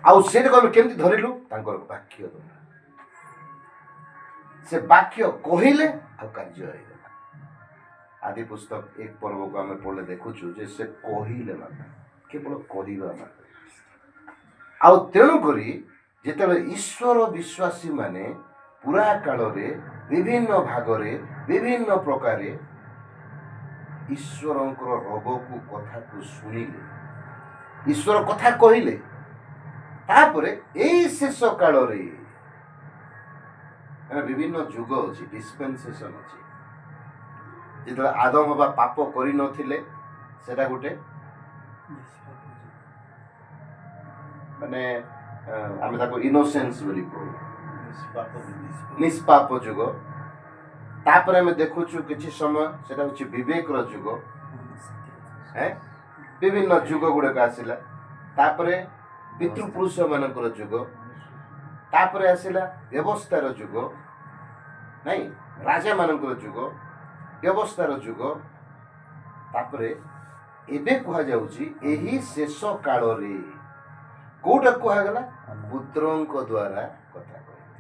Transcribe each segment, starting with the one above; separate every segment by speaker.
Speaker 1: आउ सेटा आम केमती धरिलु तांकर वाक्य द्वारा से वाक्य कहिले आ कार्य होइगला आदि पुस्तक 1 पर्व को आम पढ़ले देखुछु जे से कहिले मात्र केवल कहवा मात्र आउ तेणु करी जेतेबे ईश्वर विश्वासी माने पूरा काल रे विभिन्न भागरे विभिन्न प्रकार ईश्वर रोग को कथा को शुणिले ईश्वर कथा कहले तापरे एई शेष काल रे विभिन्न जुग अच्छी डिस्पेंसेशन अच्छी जिते आदम बाबा पाप करि नथिले सेटा गोटे माने आमे ताको इनोसेंस बोली कहू निष्पाप जुग तापरे आमे देखुछु किछि समय सेटा होछि विवेक रो जुग हैं विभिन्न जुग गुडे का आसिला तापरे पितृपुरुष मानकर जुग तापरे आसिला व्यवस्थार जुग नहीं राजा मानकर जुग व्यवस्थार जुग तापरे एबे कहा जाउची एही शेष काल रे कोटा कहा गला पुत्रंक द्वारा कथा कहले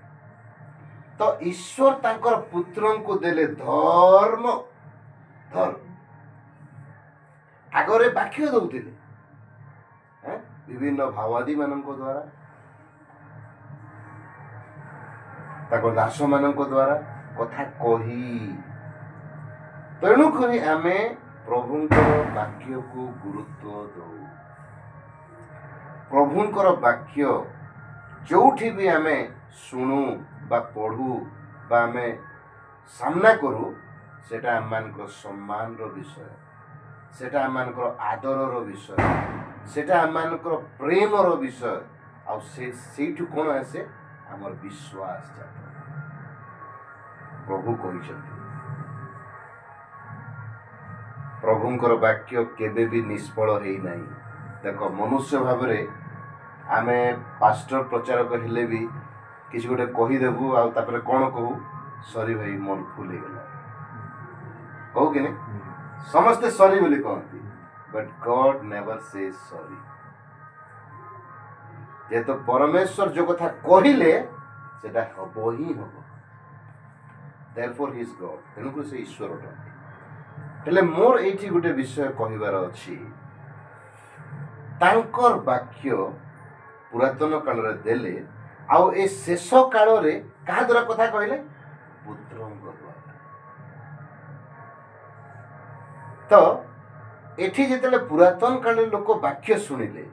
Speaker 1: तो ईश्वर तांकर पुत्रंक देले धर्म आगरे वाक्य दउतिले हैं विभिन्न भावादी मानक द्वारा ताको दास मानक द्वारा कथा कही तेणु करी आमे प्रभुंकर वाक्य को गुरुत्व दो प्रभुंकर वाक्य जोठी भी आमे सुनु बा पढ़ू बा आमे सामना करू सेटा आममानकर सम्मान रो विषय सेटा आममानकर आदर रो विषय सेटा आममानकर प्रेम रो विषय आ सेठु कोन आसे हमर विश्वास जात प्रभु कहिसथि प्रभुंकर वाक्य केबे भी निष्फल हेई नाही देखो मनुष्य भाव रे आमे पास्टर प्रचारक हेले भी किसी गोटे कहीदेबू आ तापर कौन कहू सॉरी भाई मन फुल गला कहू कि नहीं समस्ते सॉरी बोली कहती but God never says sorry जे तो परमेश्वर जो कथा कहिले सेटा हबो ही हबो देयरफॉर ही इज गॉड तेनु को से ईश्वर अटंती हेले मोर एठी गोटे विषय कहिबार अछि तांकर वाक्य पुरातन काल रे देले आउ ए शेष काल रे कहा द्वारा कथा कहले पुत्रंक द्वारा तो एठी जेतले पुरातन काल रे लोक वाक्य सुनिले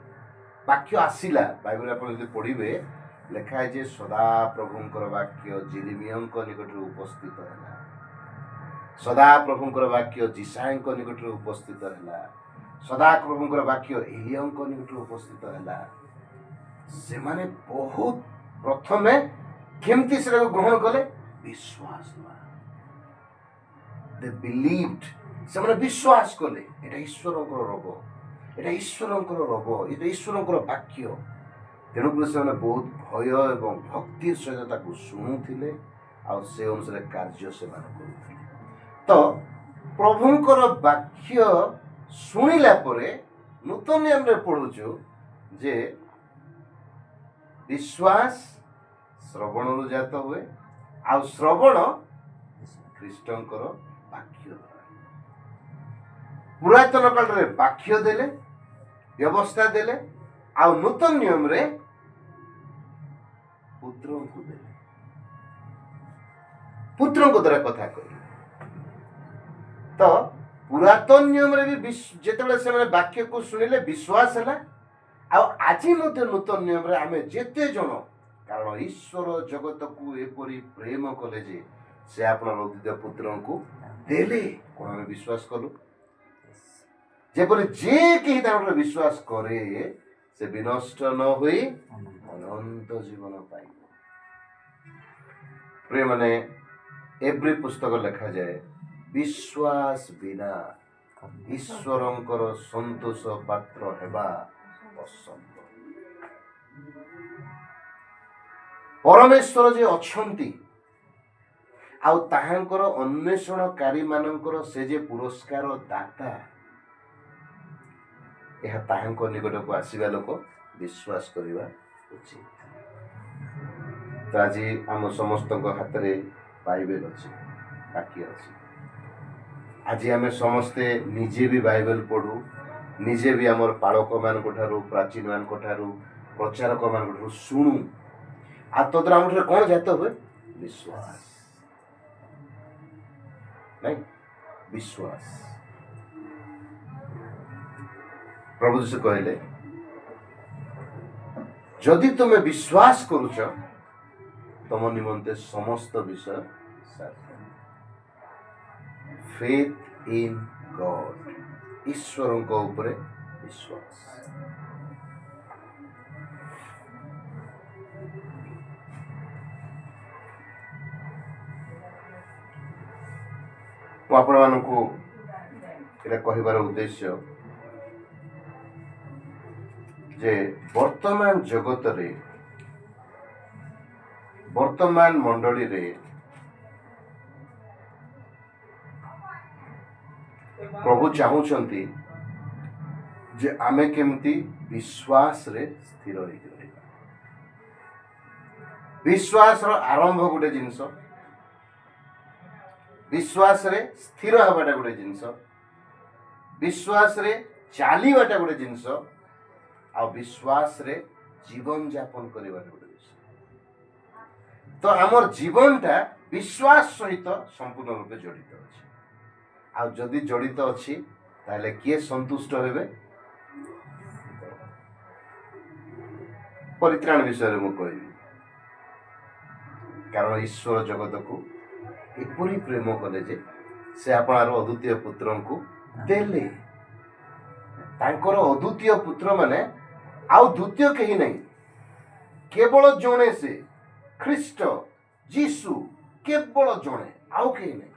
Speaker 1: वाक्य आसिला बाइबल आपण जदि पढिबे लेखा है जे सदा प्रभुंकर वाक्य जिरिमियंक निकट उपस्थित हैला सदा प्रभुंकर वाक्य जिसायंक निकट उपस्थित हैला सदा प्रभुंकर वाक्य एलियंक निकट उपस्थित हैला से माने बहुत प्रथमे केमती से ग्रहण कले विश्वास दे बिलीव्ड से माने विश्वास कले एटा ईश्वरंकर रोग एटा ईश्वरंकर रोग एटा ईश्वरंकर वाक्य तेणुक से बहुत भय एवं भक्ति सहित ताको शुणुथिले आ से अनुसार कार्य से करुथिले तो प्रभुंकर वाक्य शुणिला परे नूतन नियम रे पढुछु जे विश्वास श्रवण रु जात हुए आ श्रवण ख्रीष्टंकर वाक्य पुरातन काल रे वाक्य देले व्यवस्था देले आ नूतन नियम रे पुत्र को देले पुत्र को द्वारा कथा कहले तो पुरातन नियम रे भी जेतेबेले से वाक्य को सुनिले विश्वास हैला आ आज मध्य नूतन नियम रे आमे जेते जन कारण ईश्वर जगत को एपरी प्रेम कले जे से आपन उदित पुत्र को देले कोन आमे विश्वास कलु जेपरि जे केही तार विश्वास करे से विनष्ट न होई अनंत जीवन पाइब प्रिय माने एवरी पुस्तक लिखा जाए विश्वास बिना ईश्वरंकर संतोष पात्र हेबा असंभव परमेश्वर जे अछंती आउ ताहांकर अन्वेषणकारी मानकर से जे पुरस्कार दाता यह ताहांक निकट को आसीबा लोक विश्वास करिबा उचित। तो आज आम समस्त हाथ में बाइबल अच्छी बाकी अच्छी। आज आम समस्ते निजे भी बाइबल पढ़ू, निजे भी आम पालक मान प्राचीन मान प्रचारक मान शुणु। आ तद्वारा आम कौन जात हुए? विश्वास, नहीं विश्वास। प्रभु जी कहले जदि तुम्हें विश्वास करुच तुम निमंते समस्त विषय साध्य। फेथ इन गॉड, ईश्वर ऊपर विश्वास। आपण मानकु एटा कहिबार उद्देश्य जे वर्तमान जगत रे, वर्तमान मंडली रे प्रभु चाहूछंती जे आमे केमती विश्वास रे स्थिर होई रहिबा। विश्वास रो आरंभ गोटे जिंस, विश्वास रे स्थिर हबाटा गोटे जिंस, विश्वास रे चालीबाटा गोटे जिंस, आ विश्वास रे जीवन यापन करिबाटा गोटे जिंस। तो आमर जीवनटा विश्वास सहित संपूर्ण रूपे जड़ित अछि। आ जदि जड़ित अछि ताले किए संतुष्ट हेबे? परित्राण विषय में कहबी, कारण ईश्वर जगत को एपरी प्रेम कले जे से आपणार अद्वितीय पुत्र को देले। तांकर अद्वितीय पुत्र माने आउ द्वितीय कहीं नहीं, केवल जणे से ख्रीष्ट जीसु, केवल जणे, आउ कहीं नहीं।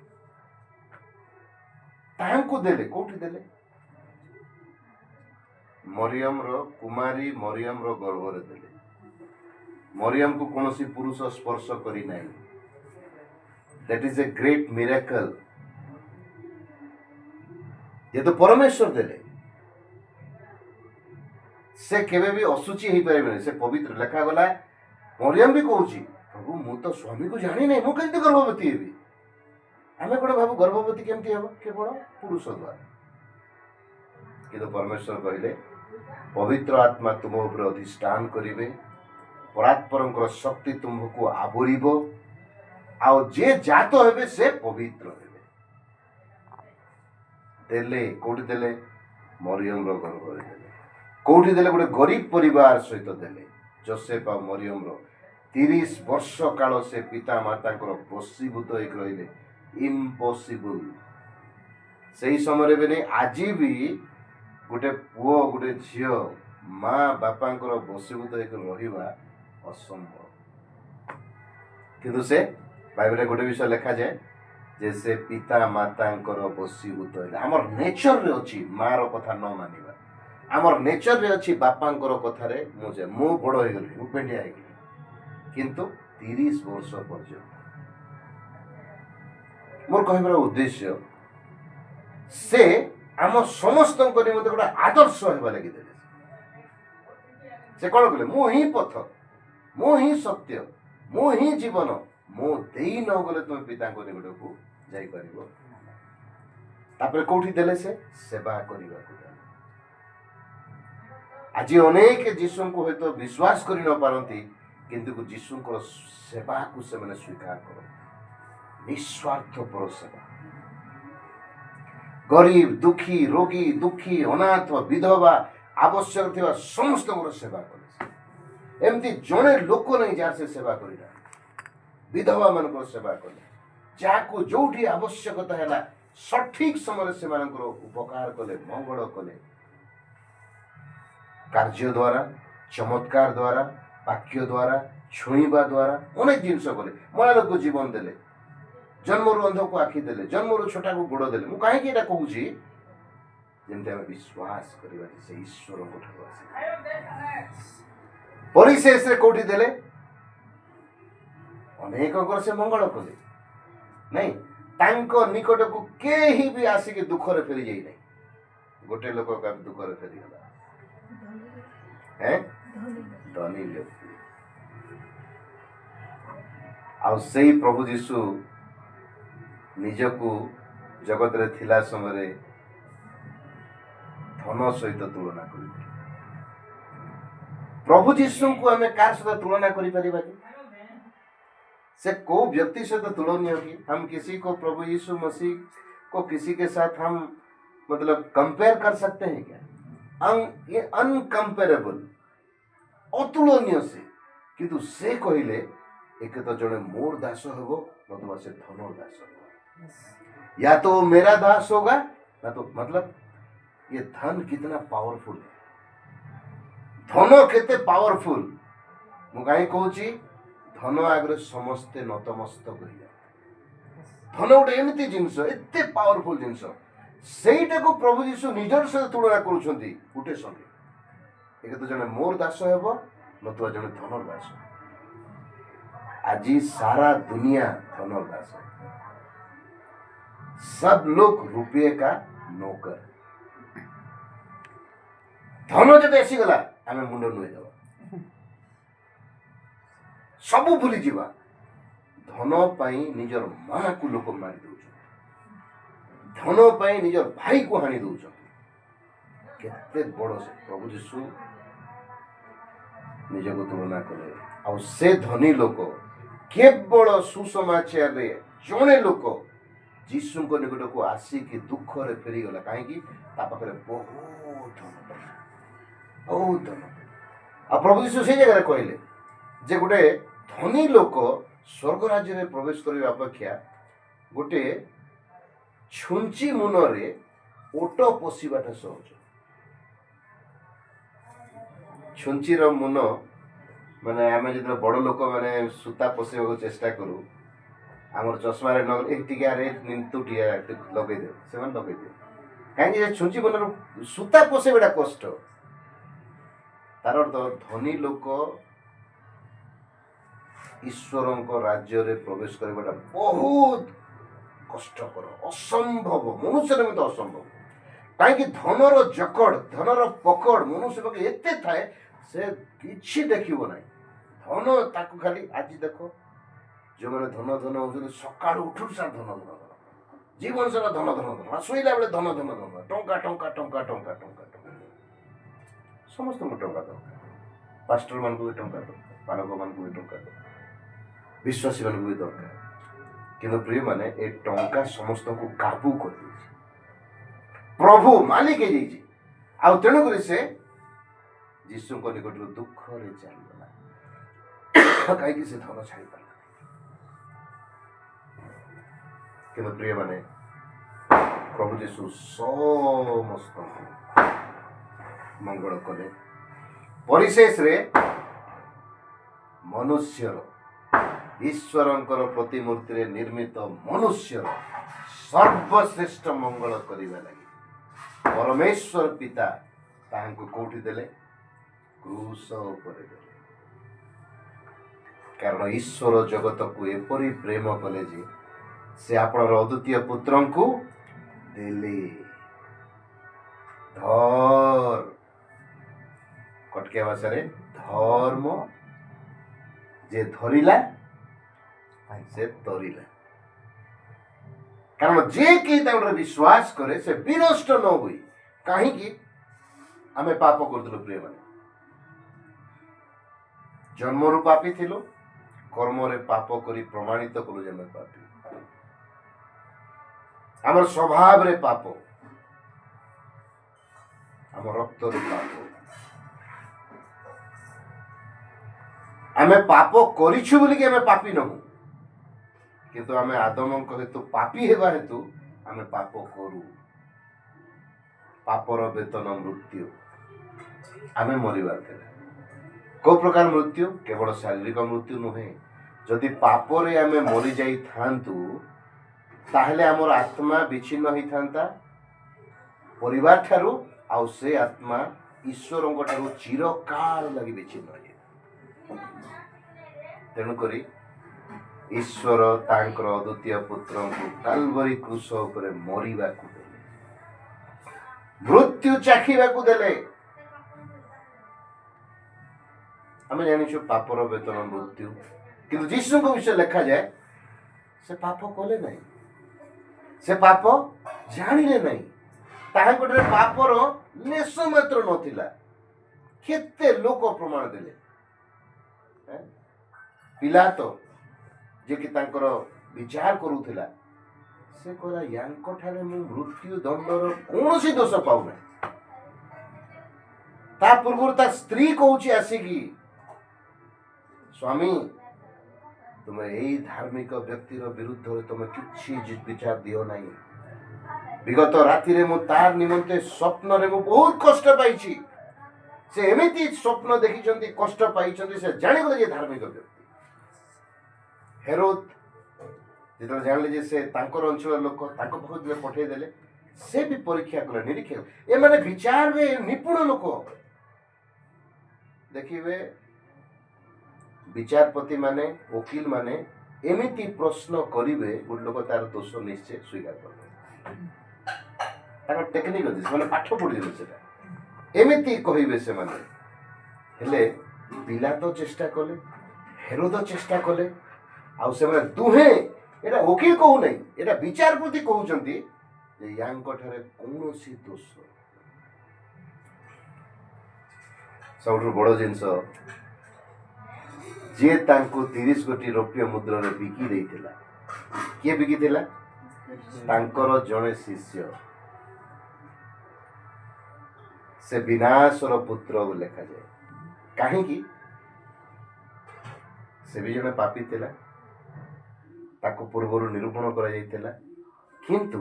Speaker 1: तांको देले, कोठी देले? मरियम रो कुमारी मरियम रो गर्भ रे देले। मरियम को कौनसी पुरुष स्पर्श करी नहीं। That is a great miracle. ये तो परमेश्वर देले, से केवे भी असुचि ही पारे, से पवित्र। लेखा गला मरियम भी कहूची प्रभु मु तो स्वामी को जानी नहीं, मु केमती गर्भवती हेबी? आमे कोन भाबु गर्भवती केमती हेबो? केवल पुरुष द्वारा। किंतु परमेश्वर कहले पवित्र आत्मा तुम ऊपर अधिष्ठान करिवे, परात्परंकर शक्ति तुमको आवरिबो, आउ जे जात हेबे से पवित्र हेबे। देले कोठी देले? मरियम रो गर्भ रे देले। कोठी देले? गोटे गरीब परिवार सहित देले। जोसेफ आ मरियम रो 30 वर्ष काल से पिता माता बसीभूत एक रहिले। इम्पॉसिबल। सही समय भी नहीं, आज भी गोटे पुओ गोटे झियो माँ बापा बसीभूत एक रहिबा असंभव। किंतु से बाइबल गोटे विषय लिखा जाए जे से पिता माता बसीभूत है। आमर नेचर रे अच्छी माँ रो कथा न मानिबा, आमर नेचर रे अच्छी बापा कथारे मुझे मु बड़ हो गली, मु पेंडिया हो गली। किंतु 30 वर्ष पर्यंत मोर कहबार उद्देश्य से आम समस्त निमंते गोटे आदर्श होगा लगी देले। से कौन कहले? मु ही पथ, मु ही सत्य, मु ही जीवन, मु देई न गले तुम पिता निकट को जाई परिबो। तापर कोठी देले? से सेवा करिबा को। आज अनेक जीशु को हेतु विश्वास करि न पारंती, किंतु जीशु को सेवा को से माने स्वीकार करो। निस्वार्थपर सेवा। गरीब दुखी रोगी दुखी अनाथ विधवा आवश्यक थिबा समस्त सेवा करे। एमती जड़े लोक नहीं जार से सेवा करिला। विधवा मान सेवा कले, जाको जोठी आवश्यकता है सठिक समय से उपकार कले, मंगल कले। कार्य द्वारा, चमत्कार द्वारा, वाक्य द्वारा, छुईबा द्वारा अनेक जिनस कले। मरा लोक जीवन देले, जन्मरू अंध को आखि देले, जन्मरू छोटा को गोड़ देले। मु काहे की कहूँ जमती आम विश्वास करवा से ईश्वर परिशेष कौटी देले? अनेक से मंगल कले नहीं, तांको निकट को केही भी आसिक दुख रे फेरी जाई नहीं। गोटे लोक दुख रे फेरी गला, ଧନୀ ବ୍ୟକ୍ତି। ଆଉ ସେଇ ପ୍ରଭୁ ଯୀଶୁ ନିଜକୁ ଜଗତରେ ଥିଲା ସମୟରେ ଧନ ସହିତ ତୁଳନା କରିଥିଲେ। ପ୍ରଭୁ ଯୀଶୁଙ୍କୁ ଆମେ କାହା ସହିତ ତୁଳନା କରିପାରିବା कि? से को व्यक्ति से तो तुलनीय होगी? हम किसी को प्रभु यीशु मसीह को किसी के साथ हम मतलब कंपेयर कर सकते हैं क्या? ये अनकंपेरेबल, अतुलनीय से। किंतु से कहले एक तो जड़े मोर दास होगो नतुबा से धनर दास होगा। या तो मेरा दास होगा ना तो मतलब ये धन कितना पावरफुल है, धन केते पावरफुल। मु काई कहूची धन आगरे समस्ते नतमस्तक हो जाए। धन गोटे एमती जिनस एते पावरफुल जिनस सेटा को प्रभु यीशु निजर से तुलना करूछंती गुटे संगे। एक तो जने मोर दास हेबो नतुबा जने धनर दास। आज सारा दुनिया धनर दास है। सब लोग रुपये का नौकर। धन जब ऐसी गला आम मुंड नुए देव सबू भूली जीवा। धन पाई निजर माँ को लोक मारी दौर, धन पाई निजर भाई को हानि दौर। केते बड़ से प्रभु यीशु निजको तुलना कले। आ से धनी लोक केवल सुसमाचार रे जड़े लोक जीशु निकट को आसिक दुख रे फेरी गला कहीं पाखे बहुत धन। आ प्रभु यीशु से जगह कहले जे गोटे धनी लोक स्वर्ग राज्य में प्रवेश करने अपेक्षा गोटे छुंची मुनरे ओट पोषाटा सहज। छुंचीर मुन माने आम जो बड़ लोक मैंने सूता पोषा चेष्टा करूँ आमर चश्मा टिका लगे से लगे कहीं छुंची मन सूता पोषाटा कष्ट। तार अर्थ धनी लोक ईश्वर राज्य रे प्रवेश करवाटा बहुत कष्टकर, असंभव, मनुष्य में तो असंभव। कहीं धनर जकड़ धनर पकड़ मनुष्य पाखे एते थाए से किछि देखिबो नाही। धन ताकू खाली आज देख जो मैंने धन धन हो सका उठू सा धन धन धन जीवन सारा धन धन धन शोला बेले धन धन धन टंका टंका टंका टंका टंका टंका समस्त टंका दरकार। पास्टर मान को भी टंका दरकार, पालक मान को भी टंका दरकार, विश्वासी मान को भी दरकार। किंतु प्रिय माने ए टंका समस्त को काबू कर प्रभु मालिक आ तेणु कर से जीशु को निकट दुख रे चलीगला कहीं से धन छाड़ी पार। किंतु प्रिय माने प्रभु जीशु समस्त मंगल कले। परिशेष रे मनुष्यर ईश्वरंकर प्रतिमूर्ति रे निर्मित मनुष्यर सर्वश्रेष्ठ मंगल करिबा लागि परमेश्वर पिता ताहांको कोठी देले क्रूस उपरे देले। कारण ईश्वर जगत को एपरी प्रेम कले जे से आपणर अद्वितीय पुत्र को देले। धर कटके भाषा रे धर्म जे धरिला से तरिला। कारण जे कि विश्वास करे से विनष्ट न हुई। कहीं आमे पाप करथिलु प्रिय माने जन्मरु पापी थिलु, कर्म रे पाप करी प्रमाणित कलु जे पापी। आमर स्वभाव रे पाप, आम रक्त रे पाप। आमे पाप करिछु बोली कि आमे पापी नहु, किंतु आमे आदम हेतु पापी हेबा हेतु आमे पाप करू। पापर वेतन मृत्यु। आमे मरिबार थिला। को प्रकार मृत्यु? केवल शारीरिक मृत्यु नुहे। जदि पापरे आमे मरि जाई थांतु ताहले हमर आत्मा विच्छिन्न होई थांता परिवार ठारू, आउ से आत्मा ईश्वरଙ୍କ ठारू चिरकाल लागि विच्छिन्न होई। तेणु करी ईश्वर तांकर अद्वितीय पुत्र को काल्वरी क्रूस उपरे मरिबा को देले, मृत्यु चाखिबा को देले। आम जानी पापर वेतन मृत्यु, किंतु जीशु विषय लिखा जाए से पाप कले नहीं, से पाप जानिले नहीं, ताहांटे पापर लेश मात्र नथिला। केते लोक प्रमाण देले पिलातो जे कि तांकर विचार करूथिला से कहला यांको ठारे मु मृत्यु दंडर कौनसी दोष पाउना। ता पूर्व ता स्त्री कहूची आसिकी स्वामी तुम यही धार्मिक व्यक्तिर विरुद्ध तुम किसी विचार दियो नहीं। विगत राति रे मु तार निमंते स्वप्न रे मु बहुत कष्ट पाइछि। से एमिति स्वप्न देखिछन्ति कष्ट पाइछन्ति से जानि गले जे धार्मिक व्यक्ति। हेरोद जेतले जानले जे से तांकर अंचल लोक तांको बहुत जे पठे देले से भी परीक्षा कले निरीक्षण ए माने विचार रे निपुण लोक देखिबे। विचारपति माने वकील माने एमिति प्रश्न करिवे गुड लोक तार दोष निश्चय स्वीकार करबे। तार टेक्निक अछि माने पाठ पढि जे सेटा एमिति कहिबे से माने हेले पिला तो चेष्टा कले, हेरोद चेष्टा कले, आ से माने दुहे एटा वकील कहू नहीं, एटा विचारपति कहउचंती जे यांको ठारे कोनोसी दोष सबुठु बड़ जिनस जे तांको 30 कोटी रौप्य मुद्रा रे बिकी देइथिला। के बिकी थिला? तांकर जणे शिष्य। से विनाशर पुत्र लेखा जाए कहीं से भी जने पापी थिला, ताको पूर्वर निरूपण करा जाइथिला, किंतु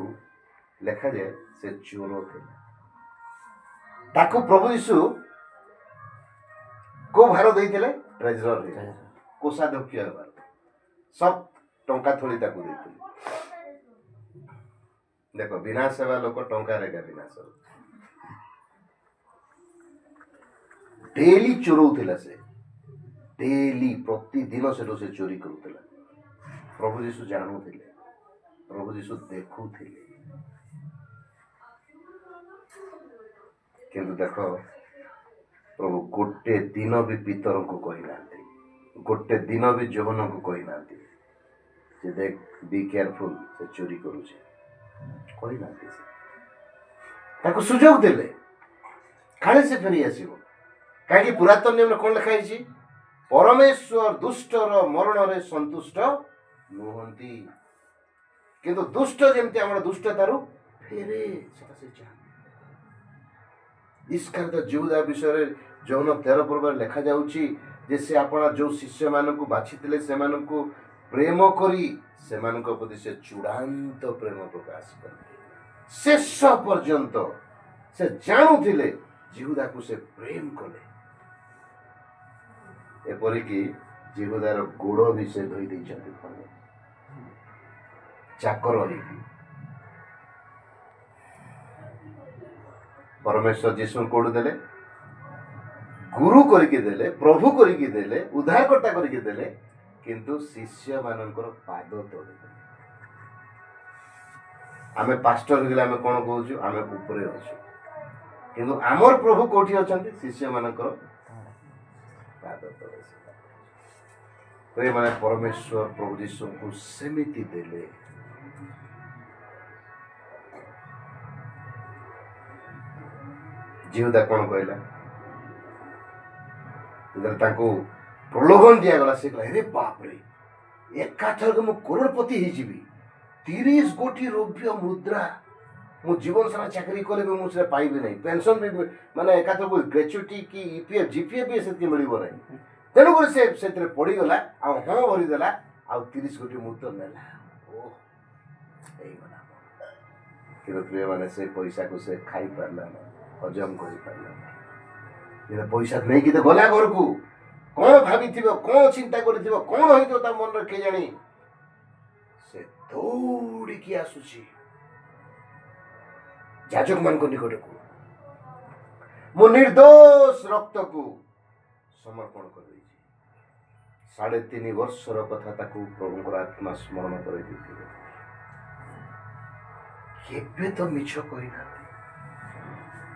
Speaker 1: लेखा जाए से चोर थिला। ताको प्रभु यीशु को भार देइथिले? ट्रेजरर रे कोषाध्यक्ष हेबार सब टंका थोड़ी ताको देइथिले। देखो विनाश हेबा लोक टंका रेगा विनाश डेली चोरौथिला। से डेली प्रतिदिन से चोरी करूथिला। प्रभु यीशु जानूथिले, प्रभु यीशु देखुथिले, किंतु देखो प्रभु गोटे दिन भी पितर को कही ना, गोटे दिन भी जौवन को कही ना जे देख बी केयरफुल से चोरी करूछे कही ना। ताको सुजोग देले काले से फेरी आसीबो। कहीं पुरातन नियम कौन लिखाई? परमेश्वर दुष्टर मरण रे संतुष्ट नुहंती, किंतु दुष्ट जेमती हमर दुष्टतारु फेरे सेटा से चाह। इस कारण जिहुदा विषय जौन 13 पर्व लिखा जाउची जे से आपण जो शिष्य मानकु बाछितिले से मानकु प्रेम करी से मानक प्रति से चूड़ांत प्रेम प्रकाश करले। शेष पर्यंत से जानुथिले जिहुदा को से प्रेम कले। एपरिकी जिहुदार गोड़ भी से धोई देइछन्ति चाकर होइकी। परमेश्वर जीशु कोड देले, गुरु करके देले, प्रभु करके देले, उद्धारकर्ता करके देले, किंतु शिष्य मानकर पाद तोड़े देले। आमे पास्टर होगले आमे कोन कहूछु? आमे ऊपरे अछु, किंतु आमर प्रभु कोठी अछन्ति? शिष्य मानकर पाद तोड़े। तो ये माने परमेश्वर प्रभु जीशु को सेमिति देले। जिहुदा कौन कहला? ताको प्रलोभन दिया गला। से कहला अरे बाप रे एकाथर को मु करोड़पति हो जीवी, 30 कोटी रौप्य मुद्रा मु जीवन सारा चाकरी करे भी मुझे पाइबे नहीं, पेंशन भी माने एकाथर को ग्रेच्युटी की ईपीएफ जीपीएफ भी से मिलिबो नहीं। तेणु कर से पड़ी गला आ हाँ भरी देला आ 30 कोटी मुद्रा नेला। ओ एई गला कि प्रिय माने से पैसा को से खाई पारला ना, हजम कर पारला ना। ये पैसा नहीं कि तो गला घर को कौन भाभी कौन चिंता कर कौन हो मन रखे जानी से दौड़ी की आसुची जाजक मान को निकट को मो निर्दोष रक्त को समर्पण कर 3.5 वर्षर कथा ताकू प्रभु आत्मा स्मरण कर केबे तो मिछ कही ना,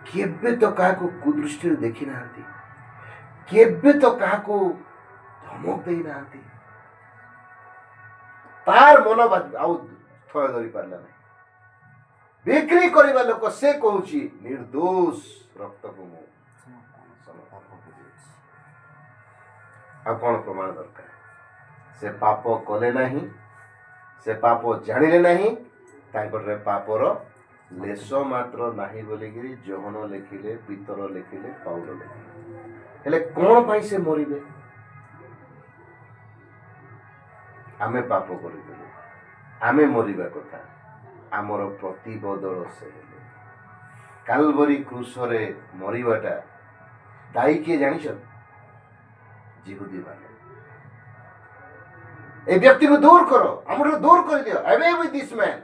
Speaker 1: केबे तो क्या कुदृष्टि देखी ना, केबे तो काहाकू धमक देई नांती तार मन आउ थय धरी पारला नहीं बिक्री करवा लोक से कहूची निर्दोष रक्त को मु आ कौन प्रमाण दरकार से पाप कले नहीं से पाप जानिले नहीं तांकर पापर लेश मात्र नाही बोलिकी जोहन लिखिले पितर लिखिले पाउल लिखिले हेले कौन पाई से मरिबे आमे पाप करिदेलु आमे मरिबा कथा आमर प्रतिबदल से कालवरी क्रूसरे मरिबाटा दायी किए जानिछ जिहुदी माने ए व्यक्ति को दूर करो हमर दूर कर दियो अवे विथ दिस मैन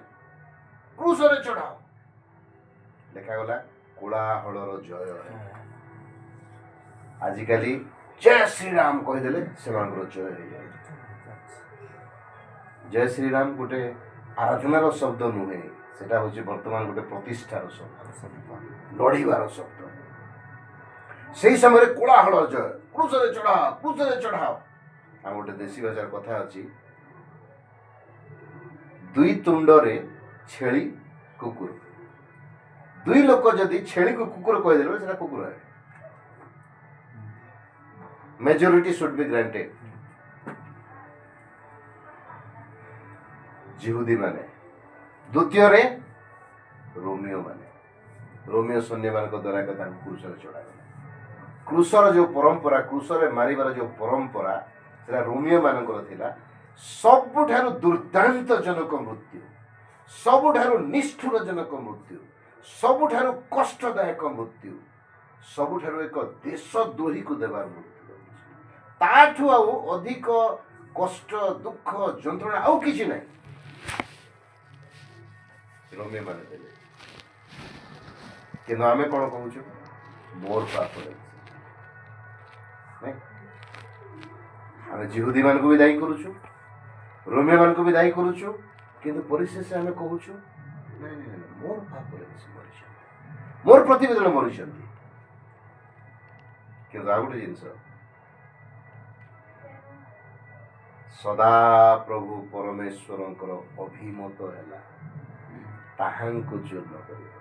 Speaker 1: क्रूसरे चढ़ाओ लिखा गला कोलाहलर जय आजिकाली जय श्री राम कहि देले सेमानकर जय हो जाय जय श्री राम गोटे आराधनार शब्द नुहे सेटा होची वर्तमान गोटे प्रतिष्ठार शब्द लड़ीबार शब्द से समय कोलाहल जय क्रूसरे चढ़ाओ आ गोटे देशी भाषार कथा अच्छी दुई तुंडरे छेली कुकुर दुई लोक जदि छेली को कुकुर कहीदेले सेटा कुकुर है मेजोरिटी शुड बी ग्रांटेड जिहुदी माने द्वितीय रे रोमियो सैन्य मान द्वारा क्रूसर चढ़ा क्रूसर जो परंपरा क्रूसर मारिबार जो परंपरा सेटा रोमियो मानकर थिला सबुठारु दुर्दांत जनक मृत्यु सबुठारु निष्ठुर जनक मृत्यु सबुठारु कष्टदायक मृत्यु सबुठारु एक देशद्रोही को देवार मृत्यु ताठु आउ अधिक कष्ट दुख जंत्रणा आउ किछि नै रोमियो माने देले किंतु आमे कोन कहूछु मोर पाप नहीं आमे जिहुदी मान को भी दायी करूछु रोमियो मान को भी दायी करूछु किंतु परिशेष आमे कहूछु नहीं नहीं नहीं मोर पाप मरिछ मोर प्रतिबदल मरिछ किंतु आ गोटे जिनस सदा प्रभु परमेश्वरंकर अभिमत हैला ताहांको चूर्ण करियो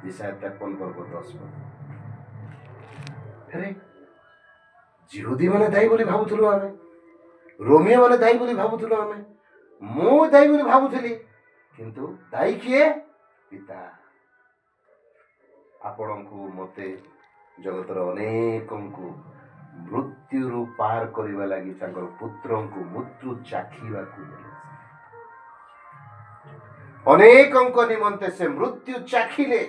Speaker 1: दिशा 53:10 अरे जिहुदी माने दायी बोली भाबुथुलु आमे रोमियो माने दायी बोली भाबुथुलु आमे मो दायी बोली भाबुथुली किंतु दायी किए पिता आपणको मते जगतर अनेकंकु मृत्यु पार करने लगी पुत्र को मृत्यु चाखिबा अनेकंक निमंते से मृत्यु चाखिले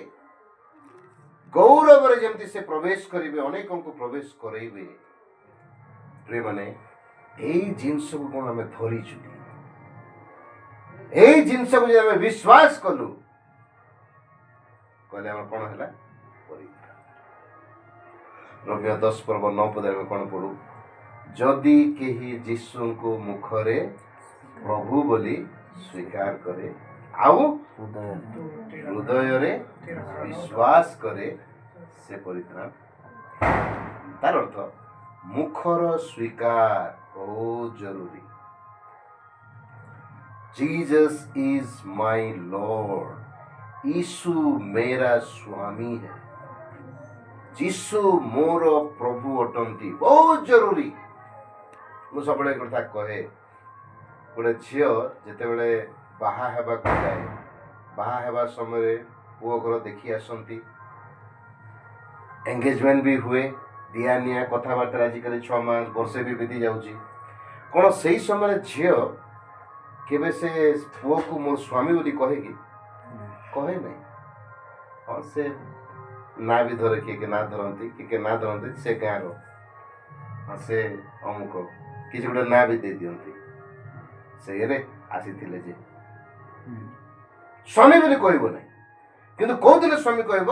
Speaker 1: गौरव जमती से प्रवेश करेंगे अनेकंक प्रवेश करेंगे प्रिय माने यही जिनस को कौन आम धरीचु यही जिनस को आम विश्वास कलु कहले आम कौन है रोमियो 10:9 में कौन पढ़ू जदि केही यीशु को मुखरे प्रभु बोली स्वीकार करे आउ हृदय रे विश्वास करे से परित्राण तार अर्थ मुखर स्वीकार बहुत जरूरी जीसस इज माय लॉर्ड यीशु मेरा स्वामी है जीशु मोर प्रभु अटंती बहुत जरूरी मु सब कथा कहे गोटे झील जिते बाहा हेबा जाए बाहा हेबा समय पुओ घर देखी आसती एंगेजमेंट भी हुए दिया निया कथबार्ता आजिकल 6 मास वर्षे भी बीती जाऊँगी कौन से समय झील केबे से पुओ को मोर स्वामी बोली कहे कहे नहीं हाँ से ना भी धरे किए ना धरती किए ना धरती से गाँव हाँ से अमुक किसी गोटे ना भी दे दियंती से आसी जे स्वामी बोली कहब ना किंतु कौ दिन स्वामी कहब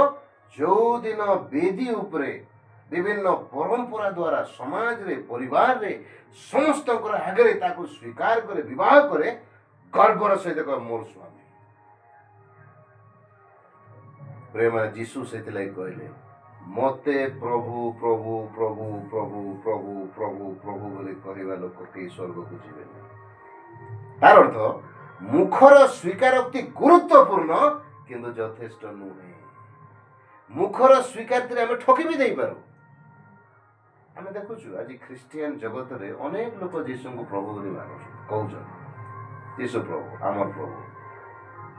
Speaker 1: जो दिन वेदी उपरे विभिन्न परंपरा द्वारा समाज रे परिवार रे समस्त आगे ताको स्वीकार करे विवाह करे गर्वर सहित कह मोर स्वामी प्रेम जीशु से कहले ମତେ ପ୍ରଭୁ ପ୍ରଭୁ ପ୍ରଭୁ ପ୍ରଭୁ ପ୍ରଭୁ ପ୍ରଭୁ ପ୍ରଭୁ ବୋଲି କହିବା ଲୋକ କେହି ସ୍ୱର୍ଗକୁ ଯିବେନି। ତାର ଅର୍ଥ ମୁଖର ସ୍ୱୀକାରୋକ୍ତି ଗୁରୁତ୍ୱପୂର୍ଣ୍ଣ କିନ୍ତୁ ଯଥେଷ୍ଟ ନୁହେଁ। ମୁଖର ସ୍ୱୀକାରତିରେ ଆମେ ଠକି ବି ଦେଇପାରୁ। ଆମେ ଦେଖୁଛୁ ଆଜି ଖ୍ରୀଷ୍ଟିଆନ ଜଗତରେ ଅନେକ ଲୋକ ଯୀଶୁଙ୍କୁ ପ୍ରଭୁ ବୋଲି ମାନୁଛନ୍ତି, କହୁଛନ୍ତି ଯୀଶୁ ପ୍ରଭୁ,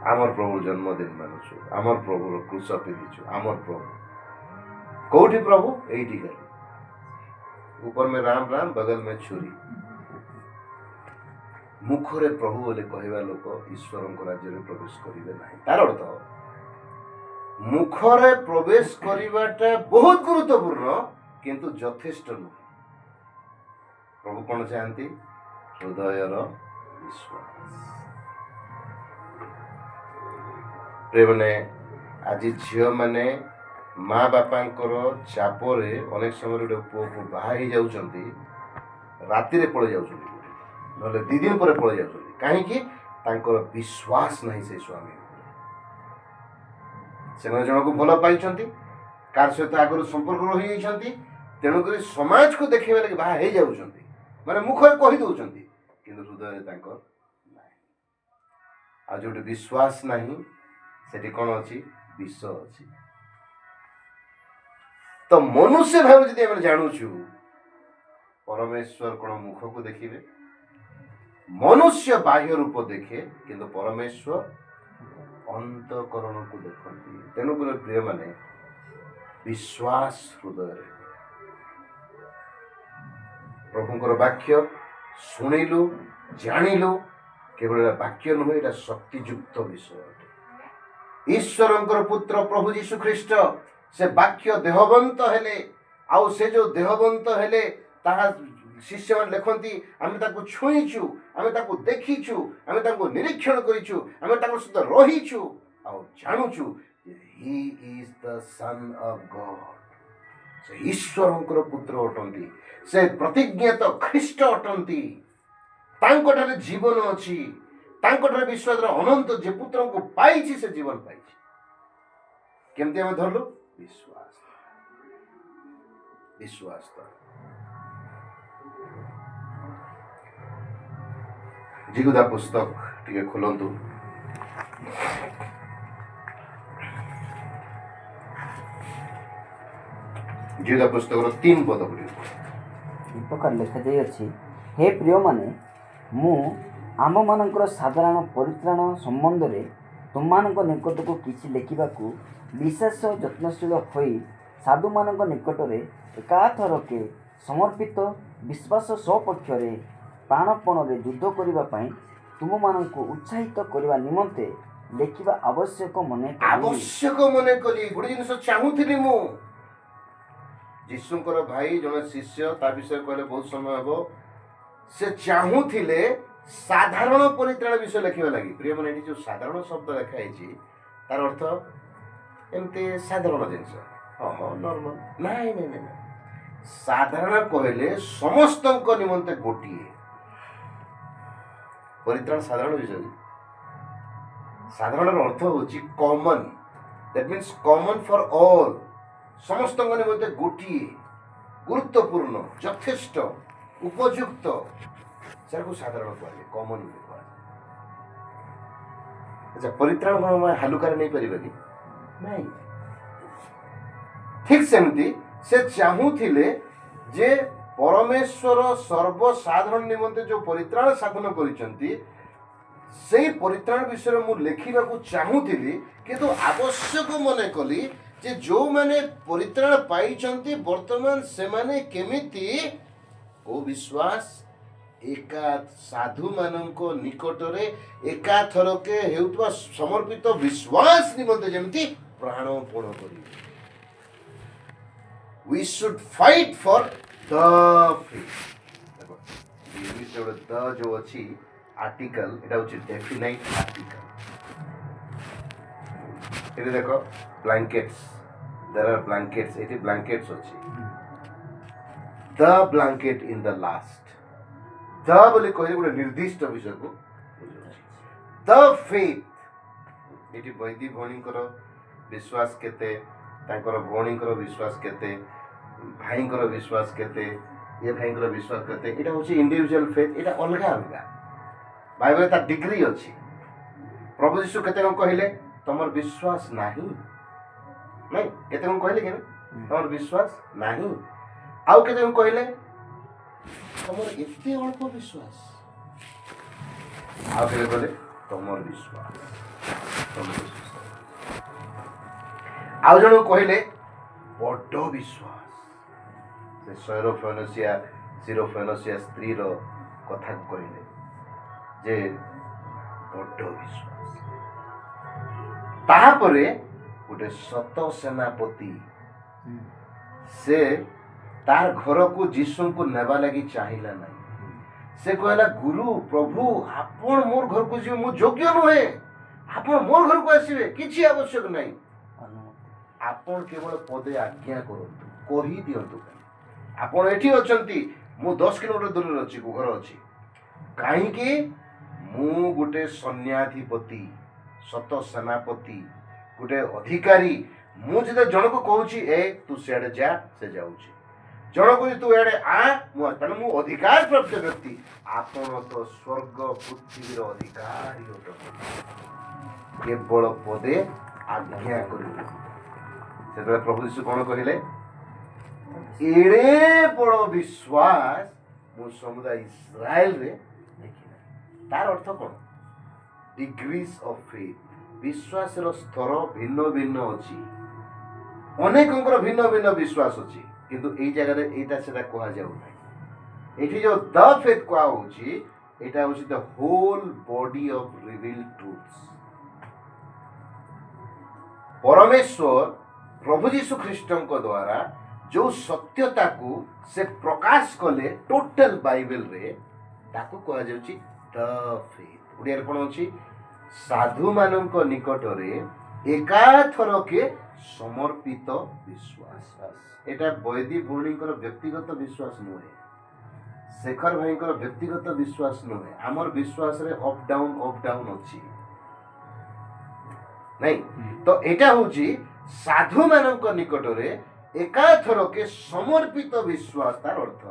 Speaker 1: ଆମର ପ୍ରଭୁ ଜନ୍ମଦିନ ମାନୁଛୁ, ଆମର ପ୍ରଭୁର କ୍ରୁଶ ପିନ୍ଧିଛୁ, ଆମର ପ୍ରଭୁ। କୋଉଠି ପ୍ରଭୁ? ଏଇଠି ଖାଲି ऊपर में राम राम बगल में छुरी। मुखरे प्रभु बोले कहवा लोक ईश्वर राज्य में प्रवेश करेंगे ना। तार अर्थ मुखरे प्रवेश करवाटा बहुत गुरुत्वपूर्ण किंतु यथेष्ट नुह। प्रभु कौन चाहती? हृदयर विश्वास। प्रेमने आज झील मैंने माँ बापा चापरे अनेक समय गोटे पुओ को बाहर जाऊँगी, राति पड़े जाऊँ ना 2 दिन पर पड़े जाऊँ कहीं विश्वास नहीं से स्वामी से जन को भल पाई कार सहित आगुरी संपर्क रही जाती तेणुक समाज को देखा लगे बाहर हो जाऊँगी माने मुखर कहीदे कि हृदय आज जो विश्वास नहीं से कौन अच्छी विष अच्छी। तो मनुष्य भाव जी आम जानूचु परमेश्वर कौन मुख को देखिए, मनुष्य बाह्य रूप देखे किंतु परमेश्वर अंतकरण को देखती। तेणुक प्रिय माने विश्वास हृदय प्रभुंकर वाक्य शुणिलु जानिलु केवल वाक्य नुहे এটা शक्तियुक्त विषय। ईश्वरंकर पुत्र प्रभु यीशु ख्रीष्ट से वाक्य देहवंत हेले आउ से जो देहवंत हेले ताहा शिष्य मान लिखती आम छुईचु आम देखीचु आम निरीक्षण करिचु आम सहित रहीचु आउ जानूचु he is the son of God. से ईश्वरंकर पुत्र अटंती, से प्रतिज्ञात ख्रीष्ट अटंती, तांकोठारे जीवन अच्छी, तांकोठारे विश्वास अनंत जे पुत्र को पाई से जीवन पाई। केमती आम धरलु? विश्वास विश्वास। जिगुदा पुस्तक टिके खोलंतु। जिगुदा पुस्तक 3 पद
Speaker 2: प्रकार लिखा जाई अछि, हे प्रिय माने मु आम मानकर साधारण परित्राण संबंध रे तुम मानक निकट को किछि लेखिबाकू विशेष यत्नशील होई साधु मानक निकट रे एकाथरके समर्पित विश्वास सपक्ष रे प्राणपण रे युद्ध करबा पई तुम मानक उत्साहित करबा निमंते लेखिबा आवश्यक मने
Speaker 1: कली। गोटे जिनिस चाहूली मु यीशुंकर भाई जने शिष्य ता विषय कहले बहुत समय हम से चाहूले साधारण परित्राण विषय लिखा लगी। प्रिय मन जो साधारण शब्द लिखाई तार अर्थ एमती साधारण जिनस हाँ नॉर्मल नहीं नहीं नहीं साधारण कहले समस्त निमंते गोटे परित्राण साधारण विषय। साधारण अर्थ होची common, that means common for all, समस्त निमंते गोटे गुरुत्वपूर्ण यथेष्ट उपयुक्त से साधारण कहे कॉमन कह। अच्छा परित्राण कौन हालुकार नहीं पारे कि नहीं? ठीक सेमती से चाहूले जे परमेश्वर सर्वसाधारण निमंते जो परित्राण साधन करिसंती से परित्राण विषय मु लेखिबा को चाहूली किंतु आवश्यक मने कली जे जो माने परित्राण पाइचंती वर्तमान से माने केमिति ओ विश्वास एका साधु मानक निकटरे एकाथरके हेउतवा समर्पित विश्वास निमंते जेमती प्राणपण करिवे। We should fight for the faith। देखो इंग्लिश रे द जो अछि आर्टिकल एटा होछि डेफिनाइट आर्टिकल। एटे देखो ब्लैंकेट्स, देयर आर ब्लैंकेट्स, एटी ब्लैंकेट्स अछि। The blanket in the last, the बोली कहले गोटे निर्दिष्ट विषय को द फेथ। एटी वैदिक भणीकर विश्वास केते ତାଙ୍କର ଭଉଣୀଙ୍କର ବିଶ୍ୱାସ କେତେ, ଭାଇଙ୍କର ବିଶ୍ୱାସ କେତେ, ଏ ଭାଇଙ୍କର ବିଶ୍ୱାସ କେତେ, ଏଇଟା ହେଉଛି ଇଣ୍ଡିଭିଜୁଆଲ ଫେଥ୍। ଏଇଟା ଅଲଗା ଅଲଗା। ବାଇବେଲରେ ତା ଡିଗ୍ରୀ ଅଛି। ପ୍ରଭୁ ଯୀଶୁ କେତେ କ'ଣ କହିଲେ? ତମର ବିଶ୍ୱାସ ନାହିଁ। ନାଇଁ, କେତେ କ'ଣ କହିଲେ କି ତମର ବିଶ୍ୱାସ ନାହିଁ। ଆଉ କେତେ କ'ଣ କହିଲେ? ତମର ଏତେ ଅଳ୍ପ ବିଶ୍ୱାସ। ଆଉ କେତେ କହିଲେ? ତମର ବିଶ୍ୱାସ। ଆଉ ଜଣକୁ କହିଲେ ବଡ଼ ବିଶ୍ୱାସ। ସେ ସିରୋଫେନସିଆ ସ୍ତ୍ରୀର କଥାକୁ କହିଲେ ଯେ ବଡ଼ ବିଶ୍ୱାସ। ତାପରେ ଗୋଟେ ସତ ସେନାପତି, ସେ ତାର ଘରକୁ ଯୀଶୁଙ୍କୁ ନେବା ଲାଗି ଚାହିଁଲା ନାହିଁ। ସେ କହିଲା, ଗୁରୁ ପ୍ରଭୁ ଆପଣ ମୋର ଘରକୁ ଯିବେ, ମୁଁ ଯୋଗ୍ୟ ନୁହେଁ, ଆପଣ ମୋର ଘରକୁ ଆସିବେ, କିଛି ଆବଶ୍ୟକ ନାହିଁ, ଆପଣ କେବଳ ପଦେ ଆଜ୍ଞା କରନ୍ତୁ, କହିଦିଅନ୍ତୁ। ଆପଣ ଏଠି ଅଛନ୍ତି, ମୁଁ 10 କିଲୋମିଟର ଦୂରରେ ଅଛି, ଘର ଅଛି। କାହିଁକି? ମୁଁ ଗୋଟେ ସୈନ୍ୟାଧିପତି, ସତ ସେନାପତି, ଗୋଟେ ଅଧିକାରୀ। ମୁଁ ଯେତେବେଳେ ଜଣକୁ କହୁଛି ଏ ତୁ ସିଆଡ଼େ ଯା, ସେ ଯାଉଛି। ଜଣକୁ ତୁ ଏଆଡ଼େ ଆ, ତାହେଲେ ମୁଁ ଅଧିକାର ପ୍ରାପ୍ତ ବ୍ୟକ୍ତି। ଆପଣ ତ ସ୍ୱର୍ଗ ପୃଥିବୀର ଅଧିକାରୀ ଅଟନ୍ତି, କେବଳ ପଦେ ଆଜ୍ଞା କରିବେ। ସେତେବେଳେ ପ୍ରଭୁ ଯୀଶୁ କ'ଣ କହିଲେ? ଏଡ଼େ ବଡ଼ ବିଶ୍ୱାସ ମୁଁ ସମୁଦାୟ ଇସ୍ରାଏଲରେ ଦେଖିଲି। ତାର ଅର୍ଥ କ'ଣ? Degrees of faith. ବିଶ୍ୱାସର ସ୍ତର ଭିନ୍ନ ଭିନ୍ନ ଅଛି। ଅନେକଙ୍କର ଭିନ୍ନ ଭିନ୍ନ ବିଶ୍ୱାସ ଅଛି, କିନ୍ତୁ ଏଇ ଜାଗାରେ ଏଇଟା ସେଟା କୁହାଯାଉ ନାହିଁ। ଏଠି ଯୋଉ ଦ ଫେଥ୍ କୁହା ହଉଛି, ଏଇଟା ହଉଛି ଦ ହୋଲ୍ ବଡି ଅଫ୍ ରିଭିଲ୍ଡ ଟ୍ରୁଥ୍ସ। ପରମେଶ୍ୱର ପ୍ରଭୁ ଯୀଶୁ ଖ୍ରୀଷ୍ଟଙ୍କ ଦ୍ୱାରା ଯୋଉ ସତ୍ୟତାକୁ ସେ ପ୍ରକାଶ କଲେ ଟୋଟାଲ ବାଇବେଲରେ, ତାକୁ କୁହାଯାଉଛି ଦ ଫେଥ୍। ଓଡ଼ିଆରେ କ'ଣ ଅଛି? ସାଧୁମାନଙ୍କ ନିକଟରେ ଏକାଥରକେ ସମର୍ପିତ ବିଶ୍ୱାସ। ଏଇଟା ବୈଦି ଭଉଣୀଙ୍କର ବ୍ୟକ୍ତିଗତ ବିଶ୍ୱାସ ନୁହେଁ, ଶେଖର ଭାଇଙ୍କର ବ୍ୟକ୍ତିଗତ ବିଶ୍ୱାସ ନୁହେଁ। ଆମର ବିଶ୍ୱାସରେ ଅପ୍ ଡାଉନ୍ ଅଛି, ନାଇଁ? ତ ଏଇଟା ହଉଛି ସାଧୁମାନଙ୍କ ନିକଟରେ ଏକାଥରକେ ସମର୍ପିତ ବିଶ୍ୱାସ। ତାର ଅର୍ଥ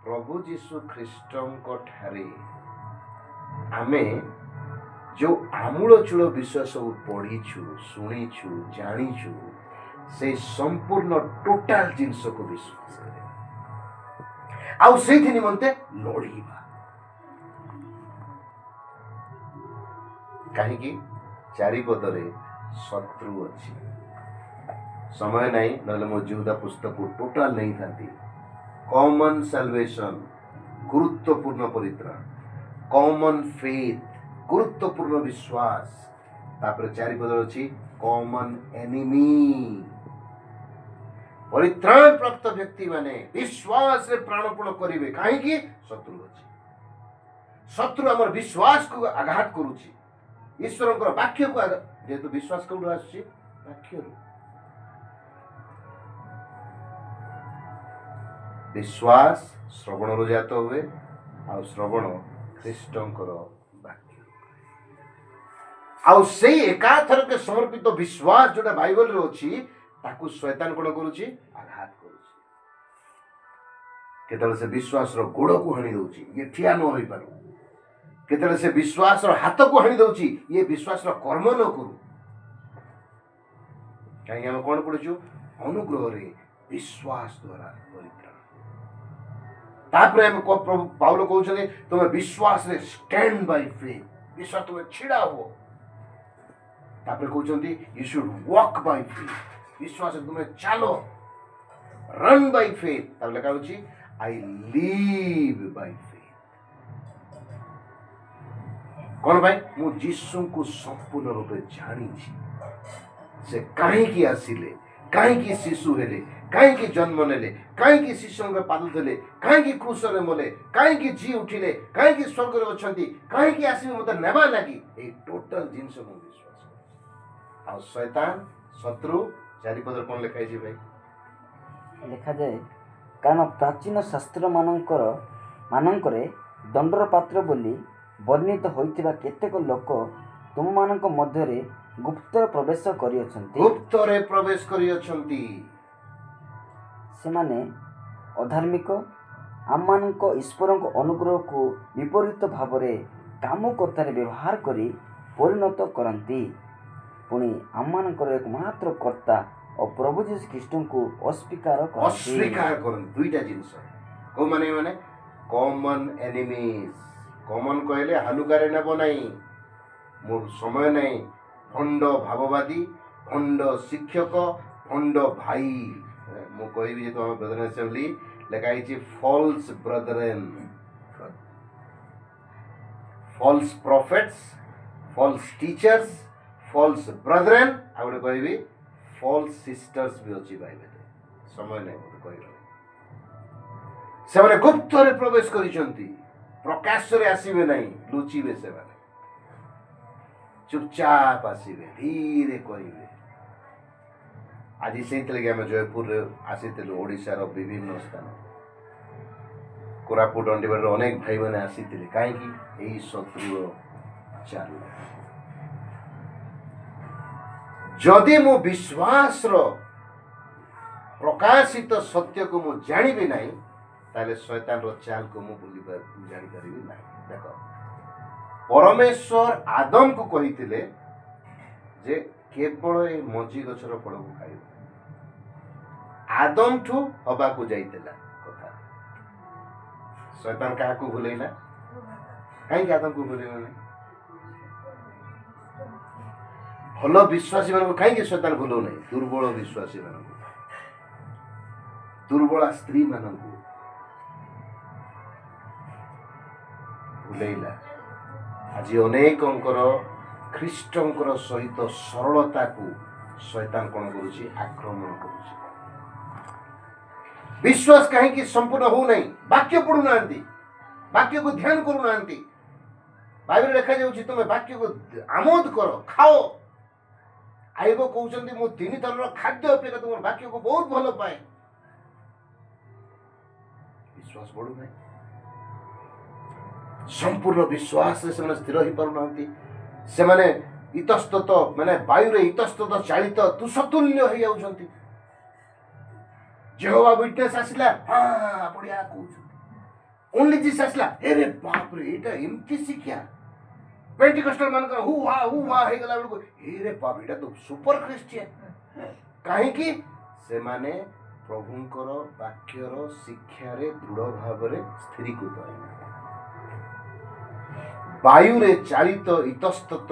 Speaker 1: ପ୍ରଭୁ ଯୀଶୁ ଖ୍ରୀଷ୍ଟଙ୍କ ଠାରେ ଆମେ ଯୋଉ ଆମୂଳଚୂଳ ବିଷୟ ସବୁ ପଢ଼ିଛୁ, ଶୁଣିଛୁ, ଜାଣିଛୁ, ସେଇ ସମ୍ପୂର୍ଣ୍ଣ ଟୋଟାଲ ଜିନିଷକୁ ବିଶ୍ୱାସ କରେ, ଆଉ ସେଇଥି ନିମନ୍ତେ ଲଢ଼ିବା। କାହିଁକି? ଚାରିପଦରେ ଶତ୍ରୁ ଅଛି। ସମୟ ନାହିଁ, ନହେଲେ ମୋ ଯହୂଦା ପୁସ୍ତକକୁ ଟୋଟାଲ ନେଇଥାନ୍ତି। କମନ ସାଲଭେସନ, ଗୁରୁତ୍ୱପୂର୍ଣ୍ଣ ପରିତ୍ରାଣ। କମନ ଫେଥ୍, ଗୁରୁତ୍ୱପୂର୍ଣ୍ଣ ବିଶ୍ୱାସ। ତାପରେ ଚାରିପଦରେ ଅଛି କମନ ଏନିମି। ପରିତ୍ରାଣ ପ୍ରାପ୍ତ ବ୍ୟକ୍ତି ମାନେ ବିଶ୍ୱାସରେ ପ୍ରାଣପଣ କରିବେ। କାହିଁକି? ଶତ୍ରୁ ଅଛି। ଶତ୍ରୁ ଆମର ବିଶ୍ୱାସକୁ ଆଘାତ କରୁଛି, ଈଶ୍ୱରଙ୍କର ବାକ୍ୟକୁ ଯେହେତୁ ବିଶ୍ୱାସ କୋଉଠୁ ଆସୁଛି? ବାକ୍ୟରୁ। ବିଶ୍ୱାସ ଶ୍ରବଣରୁ ଜାତ ହୁଏ, ଆଉ ଶ୍ରବଣ ଖ୍ରୀଷ୍ଟଙ୍କର ବାକ୍ୟ। ଆଉ ସେଇ ଏକାଥରକେ ସମର୍ପିତ ବିଶ୍ୱାସ ଯୋଉଟା ବାଇବଲରେ ଅଛି, ତାକୁ ଶୈତାନ କ'ଣ କରୁଛି? ଆଘାତ କରୁଛି। କେତେବେଳେ ସେ ବିଶ୍ୱାସର ଗୋଡ଼କୁ ହାଣି ଦଉଛି, ଇଏ ଠିଆ ନ ହୋଇପାରୁ। କେତେବେଳେ ସେ ବିଶ୍ୱାସର ହାତକୁ ହାଣି ଦଉଛି, ଇଏ ବିଶ୍ୱାସର କର୍ମ ନ କରୁ। କାହିଁକି? ଆମେ କ'ଣ ପଢ଼ିଛୁ? ଅନୁଗ୍ରହରେ ବିଶ୍ୱାସ ଦ୍ୱାରା ପରିତ୍ରାଣ। ତାପରେ ଆମେ ପ୍ରଭୁ ପାଉଲ କହୁଛନ୍ତି ତୁମେ ବିଶ୍ୱାସରେ ଷ୍ଟାଣ୍ଡ ବାଇ ଫେଥ୍, ବିଶ୍ୱାସ ତୁମେ ଛିଡ଼ା ହୁଅ। ତାପରେ କହୁଛନ୍ତି you should walk by faith, ବିଶ୍ୱାସରେ ତୁମେ ଚାଲ। ରନ୍ ବାଇ ଫେଥ୍, ତାପରେ ଲେଖା ହେଉଛି ଆଇ ଲିଭ୍ ବାଇ ଫେଥ୍। କ'ଣ ପାଇଁ? ମୁଁ ଯୀଶୁଙ୍କୁ ସମ୍ପୂର୍ଣ୍ଣ ରୂପେ ଜାଣିଛି। ସେ କାହିଁକି ଆସିଲେ, କାହିଁକି ଶିଶୁ ହେଲେ, କାହିଁକି ଜନ୍ମ ନେଲେ, କାହିଁକି ଶିଶୁଙ୍କ ପାଦ ଦେଲେ, କାହିଁକି କ୍ରୁଶରେ ମଲେ, କାହିଁକି ଜି ଉଠିଲେ, କାହିଁକି ସ୍ୱର୍ଗରେ ଅଛନ୍ତି, କାହିଁକି ଆସିବେ ମୋତେ ନେବା ଲାଗି। ଏଇ ଟୋଟାଲ ଜିନିଷ ମୁଁ ବିଶ୍ୱାସ କରୁଛି। ଆଉ ଶୈତାନ, ଶତ୍ରୁ, ଚାରିପଦରେ କ'ଣ ଲେଖା ହେଇଛି ଭାଇ?
Speaker 2: ଲେଖାଯାଏ, କାରଣ ପ୍ରାଚୀନ ଶାସ୍ତ୍ରମାନଙ୍କରେ ଦଣ୍ଡର ପାତ୍ର ବୋଲି ବର୍ଣ୍ଣିତ ହୋଇଥିବା କେତେକ ଲୋକ ତୁମମାନଙ୍କ ମଧ୍ୟରେ ଗୁପ୍ତ ପ୍ରବେଶ କରିଅଛନ୍ତି।
Speaker 1: ଗୁପ୍ତରେ ପ୍ରବେଶ କରିଅଛନ୍ତି।
Speaker 2: ସେମାନେ ଅଧାର୍ମିକ ଆମମାନଙ୍କ ଈଶ୍ୱରଙ୍କ ଅନୁଗ୍ରହକୁ ବିପରୀତ ଭାବରେ କାମକର୍ତ୍ତାରେ ବ୍ୟବହାର କରି ପରିଣତ କରନ୍ତି। ପୁଣି ଆମମାନଙ୍କର ଏକମାତ୍ର କର୍ତ୍ତା ଓ ପ୍ରଭୁ ଯୀଶୁ ଖ୍ରୀଷ୍ଟଙ୍କୁ ଅସ୍ୱୀକାର କରନ୍ତି।
Speaker 1: ଅସ୍ୱୀକାର କରନ୍ତି। ଦୁଇଟା ଜିନିଷ କୋଉମାନେ ମାନେ କମନ୍ ଏନିମିଜ୍। କମନ୍ କହିଲେ ହାଲୁକାରେ ନେବ ନାହିଁ, ମୋର ସମୟ ନାହିଁ। ଭଣ୍ଡ ଭାବବାଦୀ, ଭଣ୍ଡ ଶିକ୍ଷକ, ଭଣ୍ଡ ଭାଇ। ମୁଁ କହିବି ଯେ ତୁମ ବ୍ରଦରେନ୍ ଆସେମ୍ବଲି ଲେଖା ହେଇଛି false brethren, false prophets, false teachers, false brethren, ଆଉ ଗୋଟେ କହିବି ଫଲ୍ସ ସିଷ୍ଟର୍ସ ବି ଅଛି ବାଇବେଲରେ। ସମୟ ନାହିଁ ମୋତେ କହିବା। ସେମାନେ ଗୁପ୍ତରେ ପ୍ରବେଶ କରିଛନ୍ତି, ପ୍ରକାଶରେ ଆସିବେ ନାହିଁ, ଲୁଚିବେ। ସେମାନେ ଚୁପଚାପ ଆସିବେ, ଧୀରେ କହିବେ। ଆଜି ସେଇଥିଲାଗି ଆମେ ଜୟପୁରରେ ଆସିଥିଲୁ, ଓଡ଼ିଶାର ବିଭିନ୍ନ ସ୍ଥାନ, କୋରାପୁଟ ଅଣ୍ଡିବାଡ଼ିର ଅନେକ ଭାଇମାନେ ଆସିଥିଲେ। କାହିଁକି? ଏଇ ଶତ୍ରୁର ଚାଲ। ଯଦି ମୁଁ ବିଶ୍ୱାସର ପ୍ରକାଶିତ ସତ୍ୟକୁ ମୁଁ ଜାଣିବି ନାହିଁ, ତାହେଲେ ଶୈତାନର ଚାଲକୁ ମୁଁ ଜାଣିପାରିବି ନାହିଁ। ଦେଖ, ପରମେଶ୍ୱର ଆଦମକୁ କହିଥିଲେ ଯେ କେବଳ ଏ ମଞ୍ଜି ଗଛର ଫଳକୁ ଖାଇବ। ଆଦମଠୁ ହବାକୁ ଯାଇଥିଲା କଥା। ଶୈତାନ କାହାକୁ ଭୁଲେଇଲା? କାହିଁକି ଆଦମକୁ ଭୁଲେଇଲା ନାହିଁ? ଭଲ ବିଶ୍ୱାସୀ ମାନଙ୍କୁ କାହିଁକି ଶୈତାନ ଭୁଲଉ ନାହିଁ? ଦୁର୍ବଳ ବିଶ୍ୱାସୀ ମାନଙ୍କୁ, ଦୁର୍ବଳ ସ୍ତ୍ରୀ ମାନଙ୍କୁ ଭୁଲେଇଲା। ଆଜି ଅନେକଙ୍କର ଖ୍ରୀଷ୍ଟଙ୍କର ସହିତ ସରଳତାକୁ ଶୈତାନ କଣ କରୁଛି? ଆକ୍ରମଣ କରୁଛି। ବିଶ୍ୱାସ କାହିଁକି ସମ୍ପୂର୍ଣ୍ଣ ହଉନାହିଁ? ବାକ୍ୟ ପଢୁନାହାନ୍ତି, ବାକ୍ୟକୁ ଧ୍ୟାନ କରୁନାହାନ୍ତି। ବାଇବେଲରେ ଲେଖାଯାଉଛି ତୁମେ ବାକ୍ୟକୁ ଆମୋଦ କର, ଖାଅ। ଆଇବ କହୁଛନ୍ତି ମୁଁ 3 ଥରର ଖାଦ୍ୟ ଅପେକ୍ଷା ତୁମର ବାକ୍ୟକୁ ବହୁତ ଭଲ ପାଏ। ବିଶ୍ୱାସ ବଢୁନାହିଁ। ସମ୍ପୂର୍ଣ୍ଣ ବିଶ୍ୱାସରେ ସେମାନେ ସ୍ଥିର ହେଇପାରୁନାହାନ୍ତି। ସେମାନେ ଇତସ୍ତତ, ମାନେ ବାୟୁରେ ଇତସ୍ତତ ଚାଳିତ ତୁଷତୁଲ୍ୟ ହେଇଯାଉଛନ୍ତି। ଯେହୋବା ୱିଟନେସ୍ ଆସିଲା, ହଁ ବଢିଆ କହୁଛନ୍ତି। ଓନ୍ଲି ଜିସସ୍ ଆସିଲା, ଏରେ ବାପରେ ଏଇଟା ଏମିତି ଶିକ୍ଷା। ପେଣ୍ଟିକଷ୍ଟଲ ମାନଙ୍କର ହୁ ହା ହେଇଗଲା ବେଳକୁ ଏରେ ବାପ, ଏଇଟା ତ ସୁପର ଖ୍ରୀଷ୍ଟିଆନ। କାହିଁକି? ସେମାନେ ପ୍ରଭୁଙ୍କର ବାକ୍ୟର ଶିକ୍ଷାରେ ଦୃଢ ଭାବରେ ସ୍ଥିରୀକୃତ ହେଲେ। ବାୟୁରେ ଚାଳିତ ଇତସ୍ତତ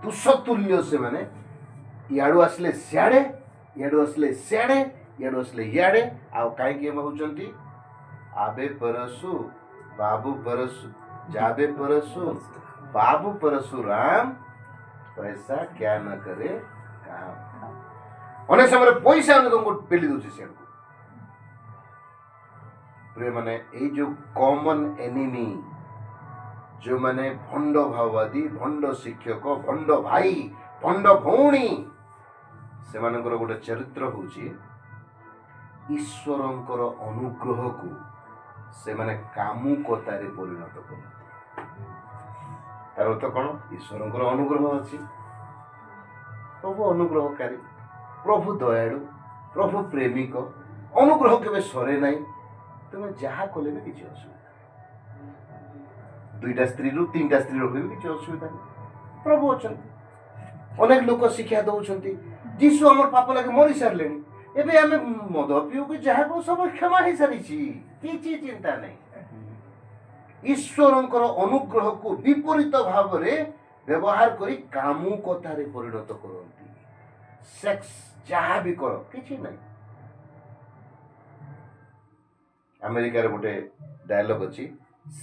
Speaker 1: ତୁଷତୁଲ୍ୟ ସେମାନେ ଇଆଡୁ ଆସିଲେ ସିଆଡେ, ଇଆଡୁ ଆସିଲେ ସିଆଡେ, ଇଆଡୁ ଆସିଲେ ଇଆଡେ। ଆଉ କାହିଁକି ଏମ ହଉଛନ୍ତି? ଆବେ ପରଶୁ ବାବୁ ପରଶୁ, ଯାବେ ପରଶୁ ବାବୁ ପରଶୁରାମ, ପଇସା କ୍ୟା ନ କରେ କାମ। ଅନେକ ସମୟରେ ପଇସା ଅନେକଙ୍କୁ ପେଲି ଦଉଛି ସିଆଡକୁ। ପ୍ରିୟ ମାନେ, ଏଇ ଯୋଉ କମନ ଏନିମି, ଯେଉଁମାନେ ଭଣ୍ଡ ଭାବବାଦୀ, ଭଣ୍ଡ ଶିକ୍ଷକ, ଭଣ୍ଡ ଭାଇ, ଭଣ୍ଡ ଭଉଣୀ, ସେମାନଙ୍କର ଗୋଟେ ଚରିତ୍ର ହଉଛି ଈଶ୍ୱରଙ୍କର ଅନୁଗ୍ରହକୁ ସେମାନେ କାମୁକତାରେ ପରିଣତ କରନ୍ତି। ତାର ଅର୍ଥ କଣ? ଈଶ୍ୱରଙ୍କର ଅନୁଗ୍ରହ ଅଛି, ପ୍ରଭୁ ଅନୁଗ୍ରହକାରୀ, ପ୍ରଭୁ ଦୟାଳୁ, ପ୍ରଭୁ ପ୍ରେମିକ, ଅନୁଗ୍ରହ କେବେ ସରେ ନାହିଁ। ତୁମେ ଯାହା କଲେ ବି କିଛି ଅସୁବିଧା, 2ଟା ସ୍ତ୍ରୀରୁ 3ଟା ସ୍ତ୍ରୀ ରଖିଲେ ବି କିଛି ଅସୁବିଧା ନାହିଁ। ପ୍ରଭୁ ଅଛନ୍ତି। ଅନେକ ଲୋକ ଶିକ୍ଷା ଦଉଛନ୍ତି ଯୀଶୁ ଆମର ପାପ ଲାଗି ମରି ସାରିଲେଣି, ଏବେ ଆମେ ମଦ ପିଉ କି ଯାହା କରୁ ସବୁ କ୍ଷମା ହେଇସାରିଛି, କିଛି ଚିନ୍ତା ନାହିଁ। ଈଶ୍ୱରଙ୍କର ଅନୁଗ୍ରହକୁ ବିପରୀତ ଭାବରେ ବ୍ୟବହାର କରି କାମୁକତାରେ ପରିଣତ କରନ୍ତି। ସେକ୍ସ ଯାହା ବି କର, କିଛି ନାହିଁ। ଆମେରିକାରେ ଗୋଟେ ଡାୟଲଗ ଅଛି,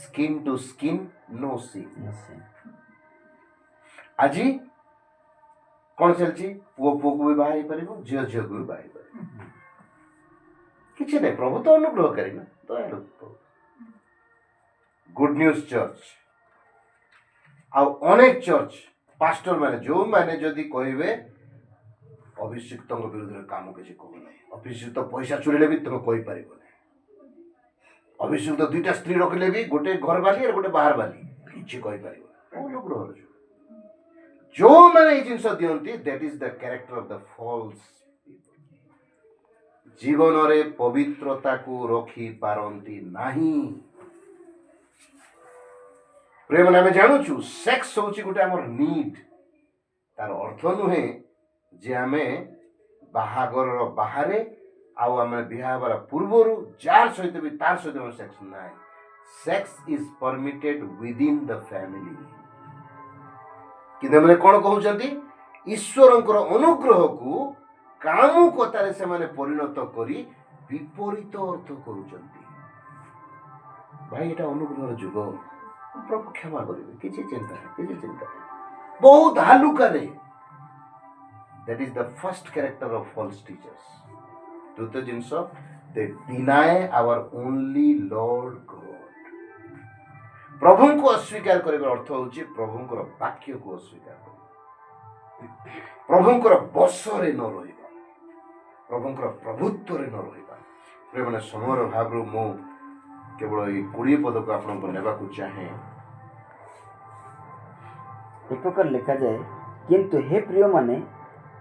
Speaker 1: skin two skin no scene. ଆଜି କଣ ଚାଲିଛି? ପୁଅ ପୁଅକୁ ବି ବାହା ହେଇପାରିବ, ଝିଅ ଝିଅକୁ ବି ବାହା ହେଇପାରିବ। କିଛି ନାହିଁ, ପ୍ରଭୁ ତ ଅନୁଗ୍ରହକାରୀ ନା, ଦୟାଳୁ ପ୍ରଭୁ। ଗୁଡ ନ୍ୟୁଜ ଚର୍ଚ୍ଚ ଆଉ ଅନେକ ଚର୍ଚ୍ଚ ପାଷ୍ଟର ମାନେ, ଯୋଉମାନେ ଯଦି କହିବେ ଅଭିଷିକ୍ତଙ୍କ ବିରୁଦ୍ଧରେ କାମ କିଛି କହୁନାହିଁ, ଅଭିଷିକ୍ତ ପଇସା ଚୁରିଲେ ବି ତମେ କହିପାରିବ ନାହିଁ, ଅଭିଷିକ୍ତ 2ଟା ସ୍ତ୍ରୀ ରଖିଲେ ବି ଗୋଟେ ଘର ବାଲି ଆଉ ଗୋଟେ ବାହାର ବାଲି, କିଛି କହିପାରିବ। ଅନୁଗ୍ରହର ଯୁଗ। जो मैंने ये जिनस दियंती that is the character of the false जीवन रे पवित्रता को रखी पारंती नहीं प्रेम आम जानूँ सेक्स हूँ गोटे आम नीड तार अर्थ नुहे जे आम बाहागर बाहर आम बिहार पूर्वर जार सहित भी तार सहित सेक्स ना sex is permitted with in the family कि कौन कहते ईश्वर अनुग्रह को कामुकतार से परिणत करी विपरीत अर्थ कर भाई एटा अनुग्रह जुग प्रभु क्षमा करेंगे किसी चिंता बहुत हालुकारे that is the first character of false teachers द्वितीय जिनस they deny our only Lord God प्रभु को अस्वीकार करने अर्थ होची प्रभु वाक्य को अस्वीकार कर प्रभु बसरे न रहिबा प्रभु प्रभुत्व न रहिबा प्रेम समय भाव मु केवल ये 20 पद को आपको नेबा चाहे
Speaker 2: एक प्रकार लिखा जाए किंतु हे प्रिय माने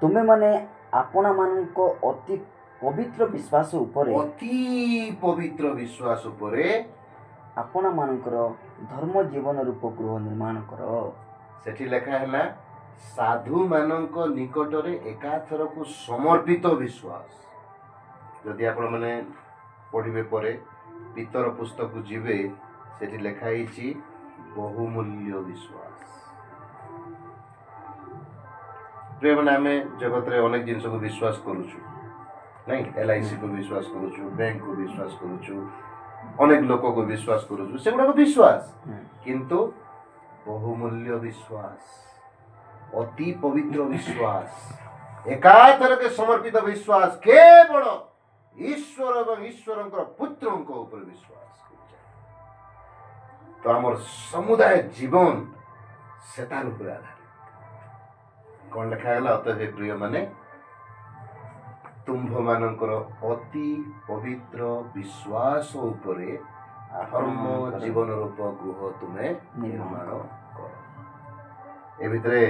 Speaker 2: तुमे माने आपना मानको अति पवित्र विश्वास उपरे आपना मानकर धर्म जीवन रूप गृह निर्माण करो
Speaker 1: सेठी लेखा है साधु मानक निकट रे एकाथर को समर्पित विश्वास जदि आपण माने पढ़िबे परे पितर पुस्तक को जीवे सेठी लेखा ही बहुमूल्य विश्वास प्रेम आम जगत रे अनेक जिनस को विश्वास करूछु नहीं LIC को विश्वास करूछु बैंक को विश्वास करूछु अनेक लोक को विश्वास करूछु से गुडा को विश्वास किंतु बहुमूल्य विश्वास अति पवित्र विश्वास एकाथर के समर्पित विश्वास केवल ईश्वर एवं ईश्वर पुत्र ऊपर विश्वास तो आमर समुदाय जीवन से तार ऊपर आधार कौन लिखागला अत हे प्रिय माने तुम्भ मानकर अति पवित्र विश्वास उपरे धर्म जीवन रूप गृह तुम्हें निर्माण कर ए भितरे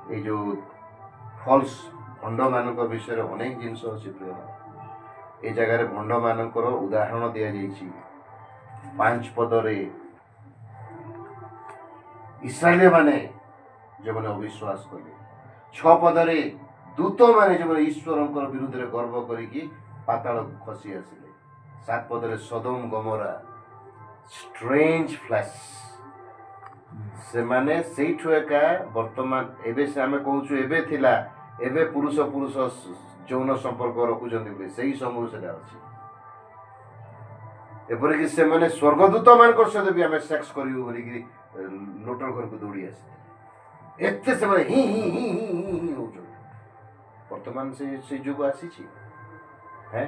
Speaker 1: ये जो फॉल्स भंड मानक विषय अनेक जिनस अच्छी प्रिय ए जगार भंड मानकर उदाहरण दि जाइए 5 पदरे इस्राएल माने जो मैंने अविश्वास कले 6 पदरे दूत माने जो ईश्वर विरुद्ध में गर्व करिकी पाताल खसी आसिले 7 पदरे सदोम गमोरा स्ट्रेंज फ्लैश से माने सेठु एका वर्तमान एबे से आमे कहूछु एबे थिला एबे पुरुष पुरुष जौन संपर्क रखुचंती सही समय से अछि एपरि कि से माने स्वर्गदूत मानकर सहित भी आमे सेक्स करियो बोली कि लोटर घर को दौड़ी आसी एते से माने ही होचो वर्तमान से जुग आसी छी हैं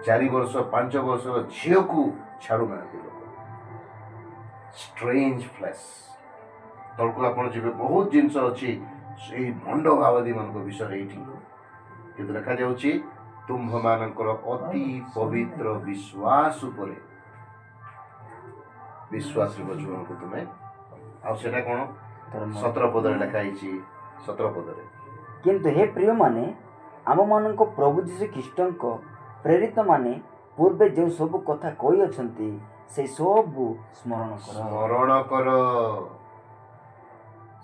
Speaker 1: 4 वर्ष 5 वर्ष झियो को छाड़ू ना लोग स्ट्रेंज फ्लैश तलको आपण जे बहुत जिंस अछि सेही भंड भावदी मन को विषय एठी कि देखा जाउची तुम्भ मानकर अति पवित्र विश्वास उपरे विश्वास जीवन को तुम्हें आ सेटा कोन 17 पद रे लिखा हिची 17 पद रे
Speaker 2: किंतु हे प्रिय माने आम मानक प्रभु जीशु ख्रीष्टक प्रेरित माने पूर्वे जो सब कथा कही अछंती से सब स्मरण
Speaker 1: कर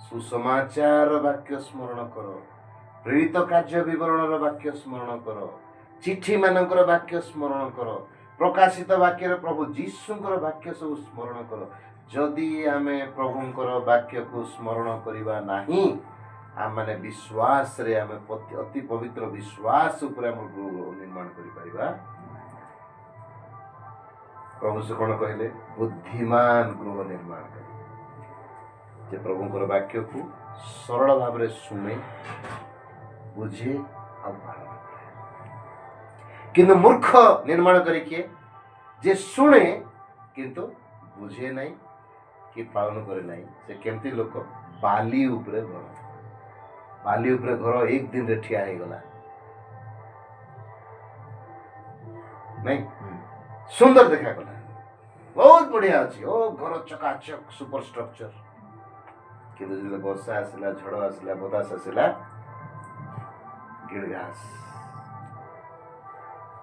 Speaker 1: सुसमाचार वाक्य स्मरण कर प्रेरित कार्य विवरण वाक्य स्मरण कर चिठी मानकर वाक्य स्मरण कर प्रकाशित वाक्य प्रभु जीशुंकर वाक्य सब स्मरण कर जदि आमे प्रभुंकर वाक्य को स्मरण करिबा नाही आम माने विश्वास रे आमे अति पवित्र विश्वास ऊपर हम निर्माण करि परिबा प्रभु से कौन कहले बुद्धिमान गृह निर्माण कर जे प्रभुंकर वाक्य को सरल भाव रे सुने बुझे और पालन करे किंतु मूर्ख निर्माण करिके जे सुने किंतु बुझे नहीं कि पालन करे नहीं से केमती लोक बाली उपरे घर एक दिन रे ठिया हे गला नहीं सुंदर देखा गला बहुत बढ़िया अच्छी ओ घर चकाचक सुपर स्ट्रक्चर କିନ୍ତୁ ଯେତେବେଳେ ବର୍ଷା ଆସିଲା, ଝଡ଼ ଆସିଲା, ବତାସ ଆସିଲା, ଗିଡ଼ଘାସ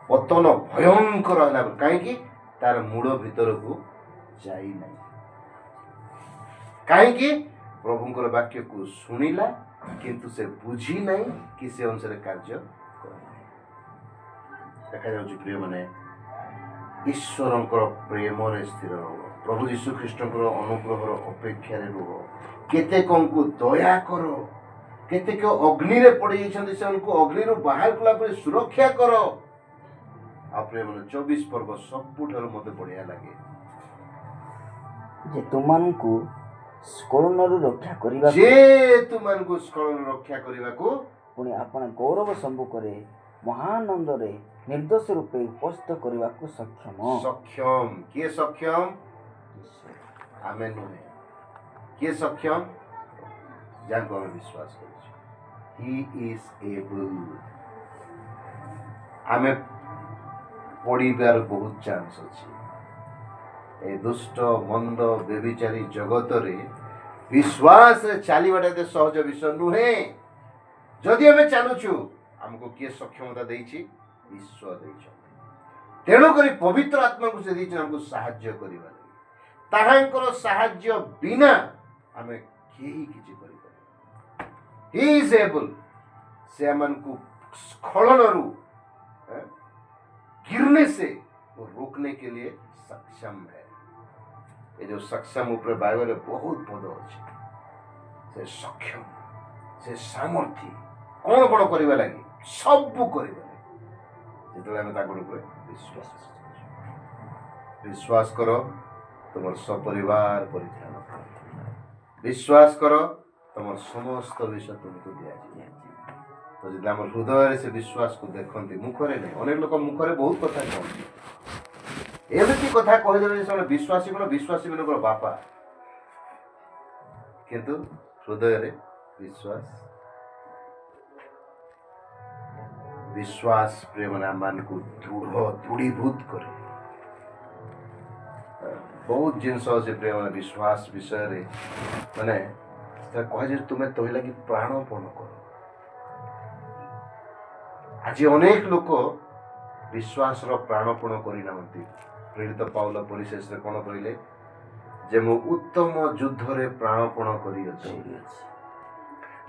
Speaker 1: ପତନ ଭୟଙ୍କର ହେଲା। କାହିଁକି? ତାର ମୂଳ ଭିତରକୁ ଯାଇନାହିଁ। କାହିଁକି? ପ୍ରଭୁଙ୍କର ବାକ୍ୟକୁ ଶୁଣିଲା କିନ୍ତୁ ସେ ବୁଝି ନାହିଁ କି ସେ ଅନୁସାରେ କାର୍ଯ୍ୟ କରିନାହିଁ। ଦେଖାଯାଉଛି ପ୍ରିୟମାନେ, ଈଶ୍ୱରଙ୍କର ପ୍ରେମରେ ସ୍ଥିର ରୁହ। ପ୍ରଭୁ ଯୀଶୁ ଖ୍ରୀଷ୍ଟଙ୍କର ଅନୁଗ୍ରହର ଅପେକ୍ଷାରେ ରୁହ। କେତେକଙ୍କୁ ଦୟା କର। କେତେକ ଅଗ୍ନିରେ ପଡ଼ିଯାଇଛନ୍ତି, ସେମାନଙ୍କୁ ଅଗ୍ନିରୁ ବାହାର କଲା ପରେ ସୁରକ୍ଷା କର। ଆଉ ପ୍ରିୟମାନେ, 24 ପର୍ବ ସବୁଠାରୁ ମୋତେ ବଢ଼ିଆ ଲାଗେ।
Speaker 2: ଯେ ତୁମମାନଙ୍କୁ ସ୍ଖଳନରୁ ରକ୍ଷା କରିବାକୁ
Speaker 1: ଯେ ତୁମମାନଙ୍କୁ ସ୍ଖଳନରୁ ରକ୍ଷା କରିବାକୁ
Speaker 2: ପୁଣି ଆପଣ ଗୌରବ ସମ୍ମୁଖରେ ମହାନନ୍ଦରେ ନିର୍ଦ୍ଦୋଷ ରୂପେ ଉପସ୍ଥିତ କରିବାକୁ ସକ୍ଷମ।
Speaker 1: କିଏ ସକ୍ଷମ? ଆମେ ନୁହେଁ। କିଏ ସକ୍ଷମ? ଯାହାକୁ ଆମେ ବିଶ୍ୱାସ କରୁଛୁ। ହି ଇଜ ଏବୁଲ। ଆମେ ପଡ଼ିବାର ବହୁତ ଚାନ୍ସ ଅଛି। ଏ ଦୁଷ୍ଟ ମନ୍ଦ ବ୍ୟଭିଚାରୀ ଜଗତରେ ବିଶ୍ୱାସରେ ଚାଲିବାଟା ଏତେ ସହଜ ବିଷୟ ନୁହେଁ। ଯଦି ଆମେ ଚାଲୁଛୁ, ଆମକୁ କିଏ ସକ୍ଷମତା ଦେଇଛି? ଈଶ୍ୱର ଦେଇଛନ୍ତି। ତେଣୁକରି ପବିତ୍ର ଆତ୍ମାକୁ ସେ ଦେଇଛନ୍ତି ଆମକୁ ସାହାଯ୍ୟ କରିବା ଲାଗି। ତାହାଙ୍କର ସାହାଯ୍ୟ ବିନା ଆମେ କେହି କିଛି କରିପାରିବା। ହି ଇଜ ଏବୁଲ। ସେ ଆମକୁ स्खलनरू गिरने से वो रोकने के लिए सक्षम है। ये जो सक्षम ऊपर बाइबल में बहुत पद अच्छे। से सक्षम, से सामर्थ्य कौन कौन करवा लगी सब करवा लगी जिते आम विश्वास करो। तुम सपरिवार परित्राण कर। विश्वास करो, तुम समस्त विषय तुमको दिया। तो जब आम हृदय से विश्वास को देखते मुखरे नहीं, अनेक लोग मुखरे बहुत कथा कहते, एमती कथा कहीदे से विश्वासी मन विश्वासी मन बापा, किंतु हृदय रे विश्वास विश्वास प्रेम मान को दृढ़ीभूत करे। बहुत जिनस से प्रेम विश्वास विषय रे माने कहे तुम्हें तो लगी प्राणपण कर। आज अनेक लोक विश्वास प्राणपण करना। प्रेरित पाउल परिशेष कौन कहले जे मु उत्तम युद्ध रे प्राणपण करी अछि,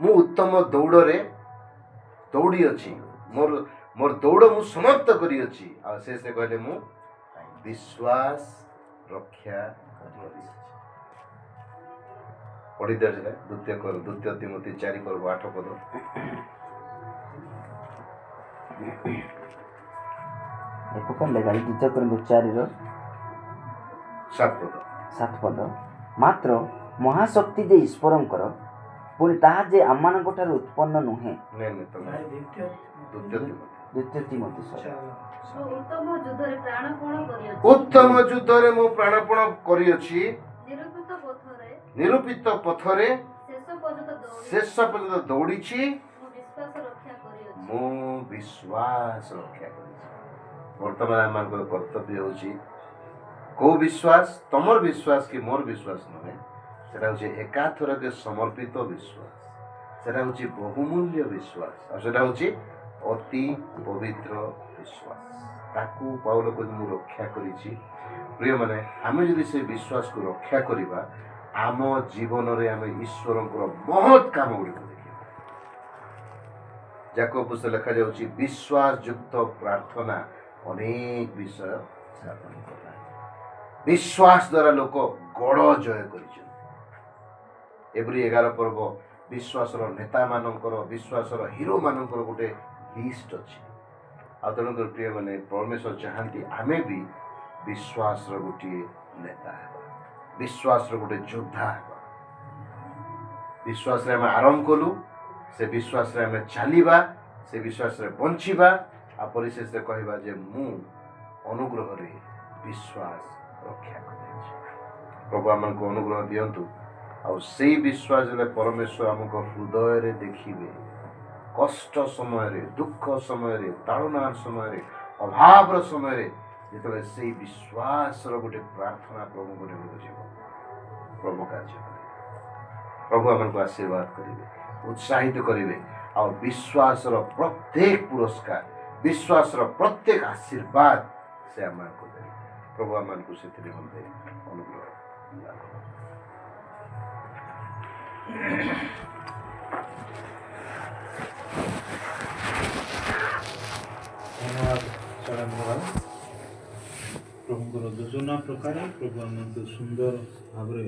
Speaker 1: मु उत्तम दौड़े दौड़ी अछि, मोर दौड़ मु समाप्त करी अछि। आ शेष कहले मु विश्वास रक्षा करी। पढ़ी दिया द्वितीय तिमोथी 4:8 पद।
Speaker 2: द्वितीय तिमोथी 4:7 पद। मात्र महाशक्ति जे ईश्वरंकर पुणी ताहा जे आमମାନଙ୍କ ଠାରୁ उत्पन्न नुहे। द्वितीय तिमोथी
Speaker 1: उत्तम युद्ध रे मु प्राणपण करी अछि, निरूपित पथरे शेष पर्यंत दौड़ीछि, मु विश्वास रक्षा करी। वर्तमान आम कर्तव्य होछि को विश्वास, तमर विश्वास कि मोर विश्वास नुहे, सेटा होछि एकाथर के समर्पित विश्वास, सेटा होछि बहुमूल्य विश्वास, और सेटा होछि अति पवित्र विश्वास। ताकू पाउल को मु रक्षा करिछि। प्रिय माने आमे जदि से विश्वास को रक्षा करिबा, आम जीवन रे आमे ईश्वरंकर महत् काम गुडी देखिबा। याकूब पुस्तक लिखा जाउछि विश्वास युक्त प्रार्थना अनेक विषय साधन करा। विश्वास द्वारा लोक गड़ जय करिछन। एवरी 11 पर्व विश्वास नेता मानकर, विश्वास हीरो मानकर गोटे लिस्ट अच्छी। आ तेणुकर प्रिय मैंने परमेश्वर चाहती आमे भी विश्वास गोटे नेता, विश्वास गोटे योद्धा। विश्वास रे आमे आरंभ कलु, से विश्वास रे आमे चलिबा, से विश्वास रे बंचिबा। आ परिशेष रे कहबा जे मु अनुग्रह रे विश्वास रक्षा करिछि। प्रभु आमको अनुग्रह दियंतु। आ से विश्वास रे परमेश्वर आमको हृदय रे देखिबे। कष्ट समय रे, दुख समय रे, ताड़नार समय रे, अभाव समय रे जेतले से विश्वास रो गोटे प्रार्थना प्रभु को निकट जीव प्रभु कार्य करे। प्रभु आमको आशीर्वाद करेंगे, उत्साहित करेंगे और विश्वास प्रत्येक पुरस्कार, विश्वास प्रत्येक आशीर्वाद से आमको दे। प्रभु आमको से अनुग्रह
Speaker 3: धन्यवाद चरण प्रभुଙ୍କର ଯୋଜନା ପ୍ରକାରେ ପ୍ରଭୁ ଆମକୁ ସୁନ୍ଦର ଭାବରେ